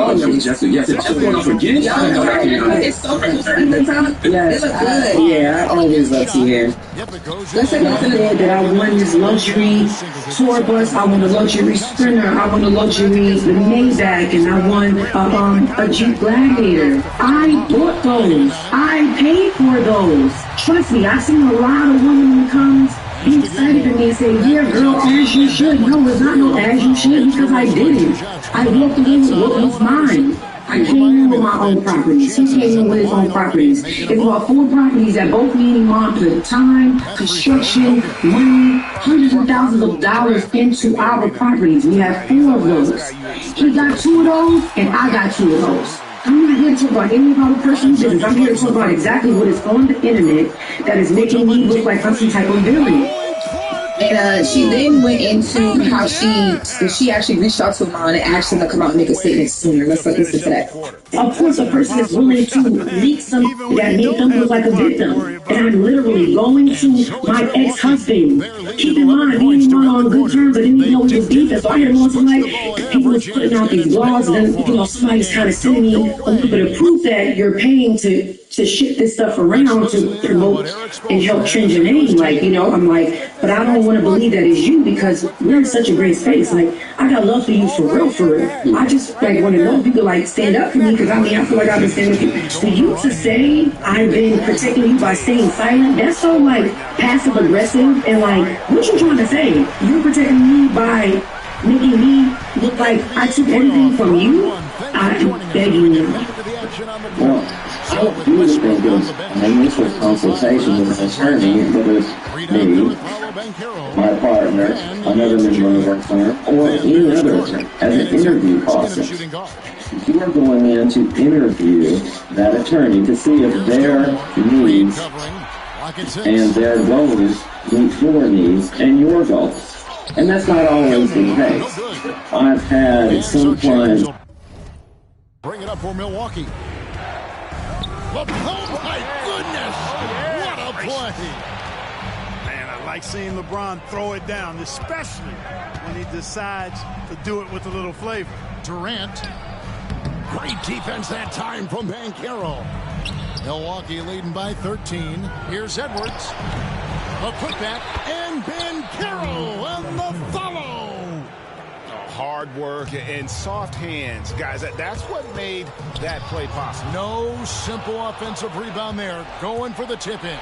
S21: It's so close at the top.
S22: Yes.
S21: It looks good.
S22: Yeah, I always love to hear.
S21: Let's take a look
S14: that I won this luxury tour bus. I won a luxury Sprinter. I won a luxury Maybach, and I won a Jeep Gladiator. I bought those. I paid for those. Trust me, I've seen a lot of women in the comments be excited to me and say, yeah, girl, as you should. No, it's not no as you should, because I didn't. I walked away with what was mine. I came in with my own properties. He came in with his own properties. It's about 4 properties that both me and Mom put time, construction, money, hundreds of thousands of dollars into our properties. We have 4 of those. He got 2 of those, and I got 2 of those. I'm not here to talk about any of our personal business. I'm here to talk about exactly what is on the internet that is making me look like I'm some type of villain.
S21: And she then went into how she actually reached out to Amon and asked him to come out and make a statement sooner. Let's listen to that.
S14: Of course, a person is willing to leak something that made them look like a victim. And I'm literally going to my ex-husband. Keep in mind, me and Amon on good terms. I didn't even know he was deep. So I had him on some people was putting out these blogs, and then somebody's kind of sending me a little bit of proof that you're paying to ship this stuff around to promote and help trend your name. I'm like, but I don't want to believe that it's you because we're in such a great space. Like, I got love for you for real. I just want to know if you could stand up for me, because I feel like I've been standing up for you. For you to say I've been protecting you by staying silent, that's so passive aggressive, and what you trying to say? You're protecting me by making me look like I took everything from you? I beg you.
S8: Well, I don't do this because this was consultation with an attorney, whether it's me, my partner, another member of our firm, or any other attorney, as an interview process. You are going in to interview that attorney to see if their needs and their goals meet your needs and your goals. And that's not always the case. I've had some clients.
S3: Bring it up for Milwaukee. Oh my goodness! What a play!
S1: Man, I like seeing LeBron throw it down, especially when he decides to do it with a little flavor.
S3: Durant. Great defense that time from Banchero. Milwaukee leading by 13. Here's Edwards. A putback, and Banchero and the follow.
S4: hard work and soft hands. Guys, that's what made that play possible.
S3: No simple offensive rebound there. Going for the tip-in.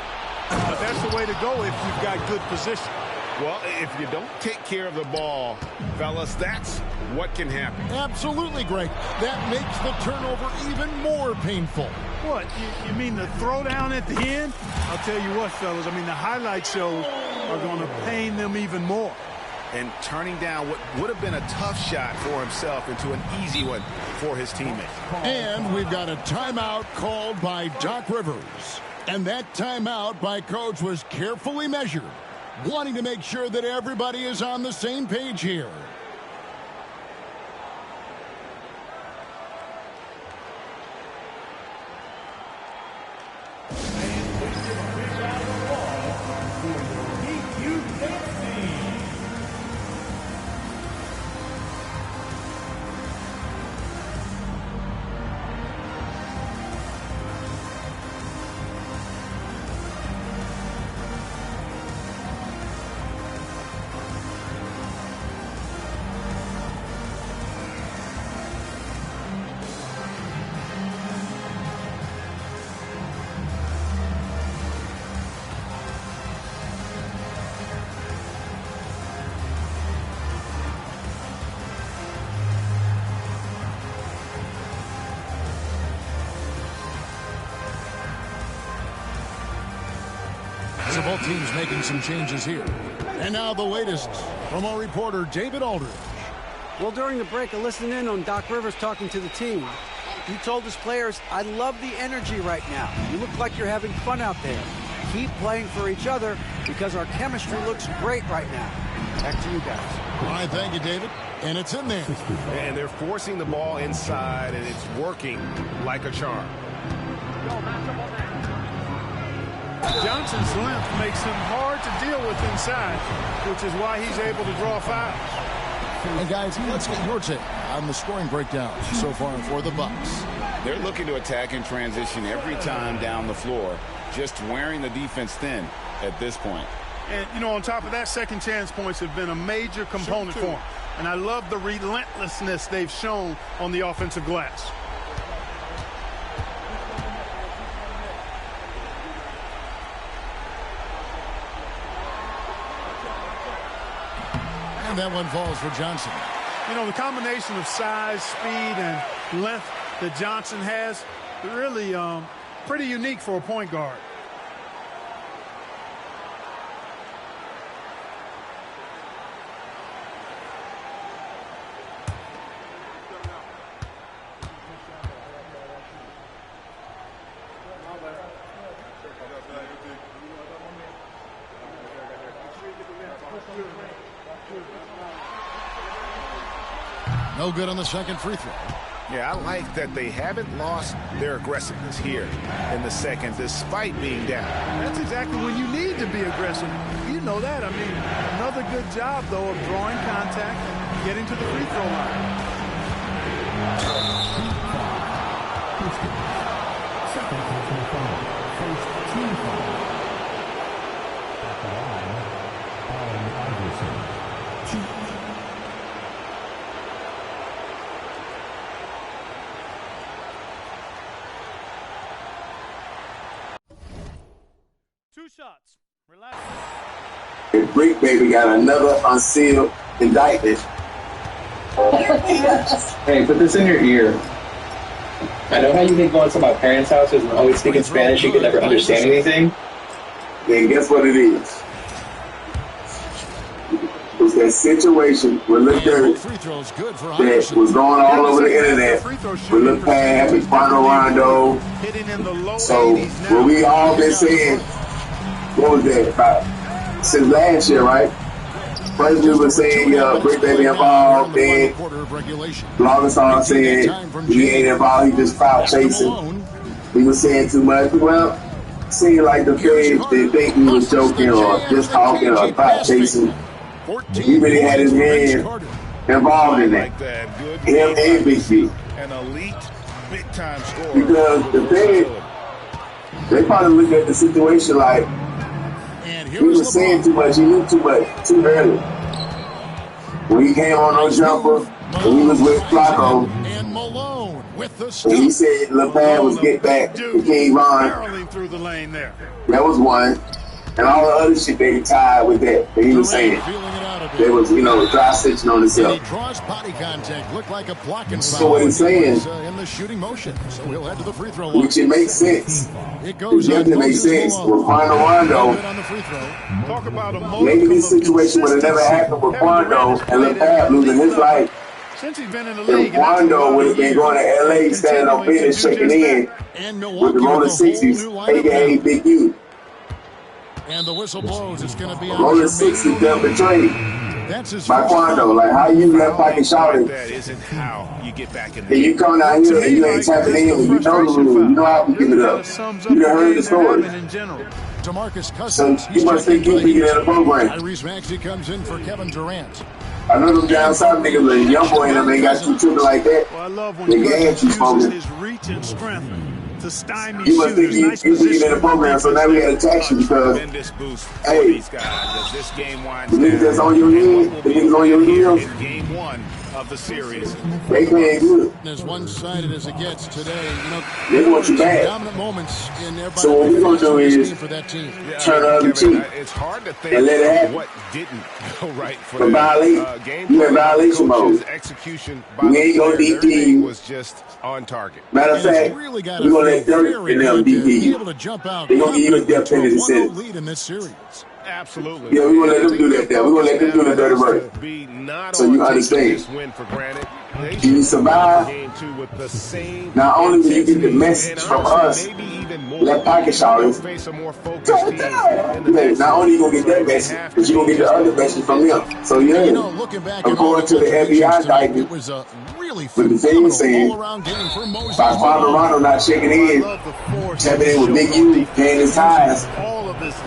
S1: But that's the way to go if you've got good position.
S4: Well, if you don't take care of the ball, fellas, that's what can happen.
S3: Absolutely, Greg. That makes the turnover even more painful.
S1: What? You mean the throwdown at the end? I'll tell you what, fellas. I mean, the highlight shows are going to pain them even more.
S4: And turning down what would have been a tough shot for himself into an easy one for his teammate.
S3: And we've got a timeout called by Doc Rivers. And that timeout by Coach was carefully measured, wanting to make sure that everybody is on the same page here. So both teams making some changes here. And now the latest from our reporter, David Aldridge.
S10: Well, during the break, I listened in on Doc Rivers talking to the team. He told his players, I love the energy right now. You look like you're having fun out there. Keep playing for each other because our chemistry looks great right now. Back to you guys.
S3: All right, thank you, David. And it's in there.
S4: And they're forcing the ball inside, and it's working like a charm.
S1: Johnson's length makes him hard to deal with inside, which is why he's able to draw fouls.
S3: And guys, let's get your take on the scoring breakdown so far for the Bucks.
S4: They're looking to attack in transition every time down the floor, just wearing the defense thin at this point.
S1: And, you know, on top of that, second chance points have been a major component for them. And I love the relentlessness they've shown on the offensive glass.
S3: And that one falls for Johnson.
S1: You know, the combination of size, speed, and length that Johnson has, really pretty unique for a point guard.
S3: No good on the second free throw.
S4: Yeah, I like that they haven't lost their aggressiveness here in the second, despite being down.
S1: That's exactly when you need to be aggressive. You know that. I mean, another good job, though, of drawing contact and getting to the free throw line.
S5: Second personal foul. First team foul. At the line, Allen Iverson.
S1: Two shots. Relax.
S7: Brick Baby got another unsealed indictment.
S9: Hey, put this in your ear. I know how you think going to my parents' houses and always speaking Spanish, you could never understand anything.
S7: Then guess what it is? It's that situation with Lil Dirk that was going all over the internet with Lil Pab and Quando Rondo. So what we all been saying, what was that, about since last year, right? First we were saying Brick Baby involved, then bloggers started saying he ain't involved, he just foul chasing. We were saying too much. Well, seemed like the fans didn't think he was joking or just talking or foul chasing. He really had his hand involved in that. Him and Big B.
S4: An elite, big-time scorer.
S7: Because the fans, they probably looked at the situation like he was saying too much, he knew too much, too early. when he came on no jumper, when he was with Flacco,
S3: and Malone with the
S7: and he said LePad was get back to King Von.
S1: Barreling through the lane there.
S7: That was one. And all the other shit they tied with that he was saying. There was, dry stitching on himself.
S3: He draws body contact, looked like a blocking
S7: So what he's saying,
S3: in the shooting motion. So he'll head to the free throw line.
S7: which it makes sense.
S3: It goes
S7: definitely makes sense. With Quando Rondo,
S1: Talk about a
S7: maybe this situation would have never happened with Quando and LePad losing his life.
S1: Since he's been in the league,
S7: if Quando would have been going to LA, standing on business, checking in with the Roller 60s, aka Big U.
S3: And the whistle blows. It's going to be
S7: Roller 60s done betrayed by Quando. Like, how you left pocket shouting?
S4: That isn't how you get back in
S7: and you come down here and you ain't tapping in, and you know the rule. You know how to give it up. You done heard the story. So you must think you can get in the program.
S3: Tyrese Maxey comes in for Kevin Durant.
S7: I know them down south niggas, the young boy in them ain't got you tripping like that.
S1: Well, I love when
S7: they
S1: he
S7: gas you smoking.
S1: his reach and strength to stymie
S7: You must think
S1: shooters.
S7: you can get in the program, so now we got to tax you because, hey, the niggas that's on your head, the niggas on your heels,
S4: game one of the series.
S7: they playing good.
S3: As one-sided as it gets today,
S7: They want you back.
S3: dominant moments in their
S7: So what we're gonna do is
S3: for that team.
S7: turn the other cheek
S4: It's hard to think
S7: and let it happen.
S4: what didn't go right for
S7: But violate, you in violation mode.
S4: Execution
S7: We ain't gonna DP.
S4: was just on target.
S7: Matter of fact, we're gonna let Dirk and them DP you. They're gonna give you a death penalty sentence.
S3: Lead in this series.
S4: Absolutely.
S7: Yeah, we're gonna let them do that there. We're gonna let them do the dirty work. So you understand. You survive. Not only will you get the message from us, that pocket shouters. Not only you gonna get that message, but you gonna get the other message from them. So yeah, according to the FBI indictment, with the thing saying, by Quando Rondo not checking in, tapping in with Big U, paying his ties,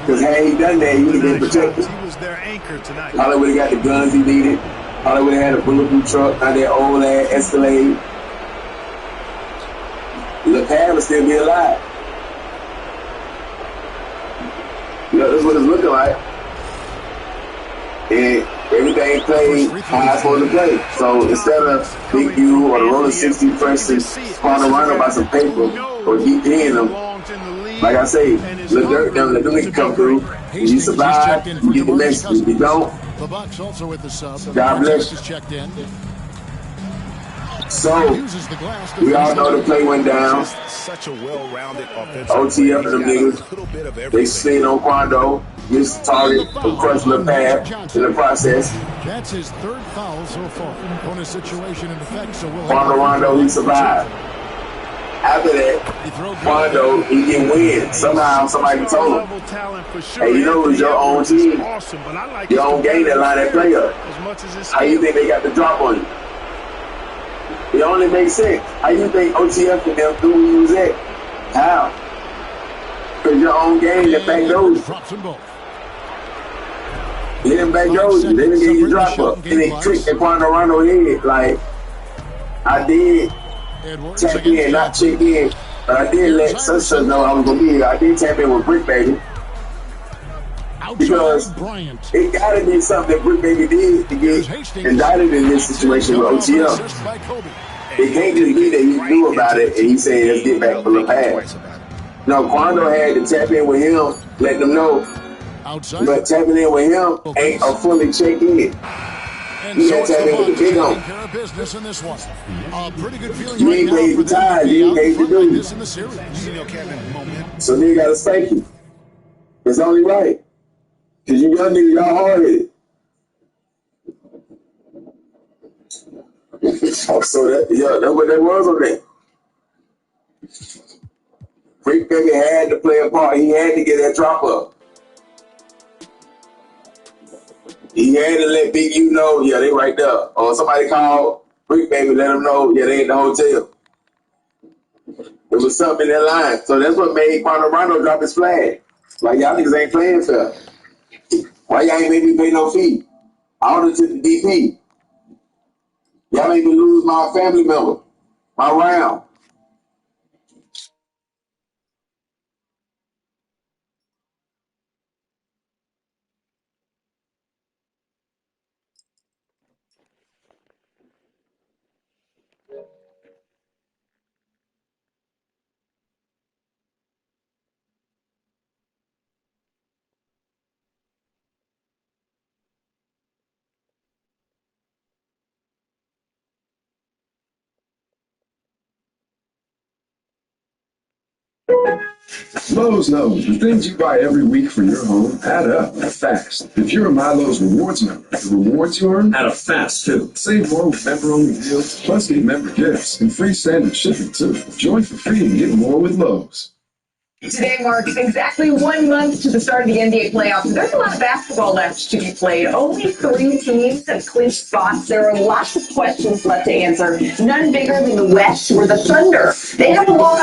S7: because had he done that, he would have been protected.
S1: He was their anchor tonight.
S7: Probably would have got the guns he needed. Probably would have had a bulletproof truck, not that old ass Escalade. LePad would still be alive. That's what it's looking like. And everything played how it's supposed to play. So instead of Big U or the Roller 60 pressing Quando Rondo by some paper or DPing them, like I say, let Dirk them, let them niggas come through. If you survive, you get the message. If you don't, God bless you. So, we all know the play went down.
S4: Such a well-rounded offensive
S7: OTF and them niggas, they slid on Quando, missed the target, and crushed LePad in the process.
S3: That's his third foul so far. Bonus situation in effect, so we'll
S7: Quando Rondo, he survived. After that, Quando, he didn't win. Somehow, somebody told him, hey, you know it was your own team. Your own game that line that play up. How you think they got the drop on you? It only makes sense. How you think OTF and them knew where you was at? How? Because your own game that back those. They didn't back those. They didn't get you drop up. And they tricked the Quando Rondo head. Like, I did tap in, not check in, but I did let such know I was going to be here. I did tap in with Brick Baby. Because it got to be something that Brick Baby did to get indicted in this situation with OTF. It can't just be that he knew about it and he said, let's get back for LePad. No, Quando had to tap in with him, let them know. But tapping in with him ain't a fully check in. You got to tap in with the big on. You ain't paid the time, you ain't paid the dues. So they got to spank you. It's only right. Because you young niggas, y'all hard-headed. So that's what that was on that. Freak Baby had to play a part. He had to get that drop up. He had to let Big U know, yeah, they right there. Or somebody called Freak Baby, let them know, yeah, they in the hotel. There was something in that line. So that's what made Quando Rondo drop his flag. Like, y'all niggas ain't playing fair. Why y'all ain't made me pay no fee? I ordered to the DP. Y'all made me lose my family member, my round.
S16: Lowe's knows the things you buy every week for your home add up fast. If you're a My Lowe's Rewards member, the rewards you earn add up fast too. Save more with member-only deals, plus get member gifts and free standard shipping too. Join for free and get more with Lowe's.
S11: Today marks exactly 1 month to the start of the NBA playoffs. There's a lot of basketball left to be played. Only 3 teams have clinched spots. There are lots of questions left to answer. None bigger than the West or the Thunder. They have a long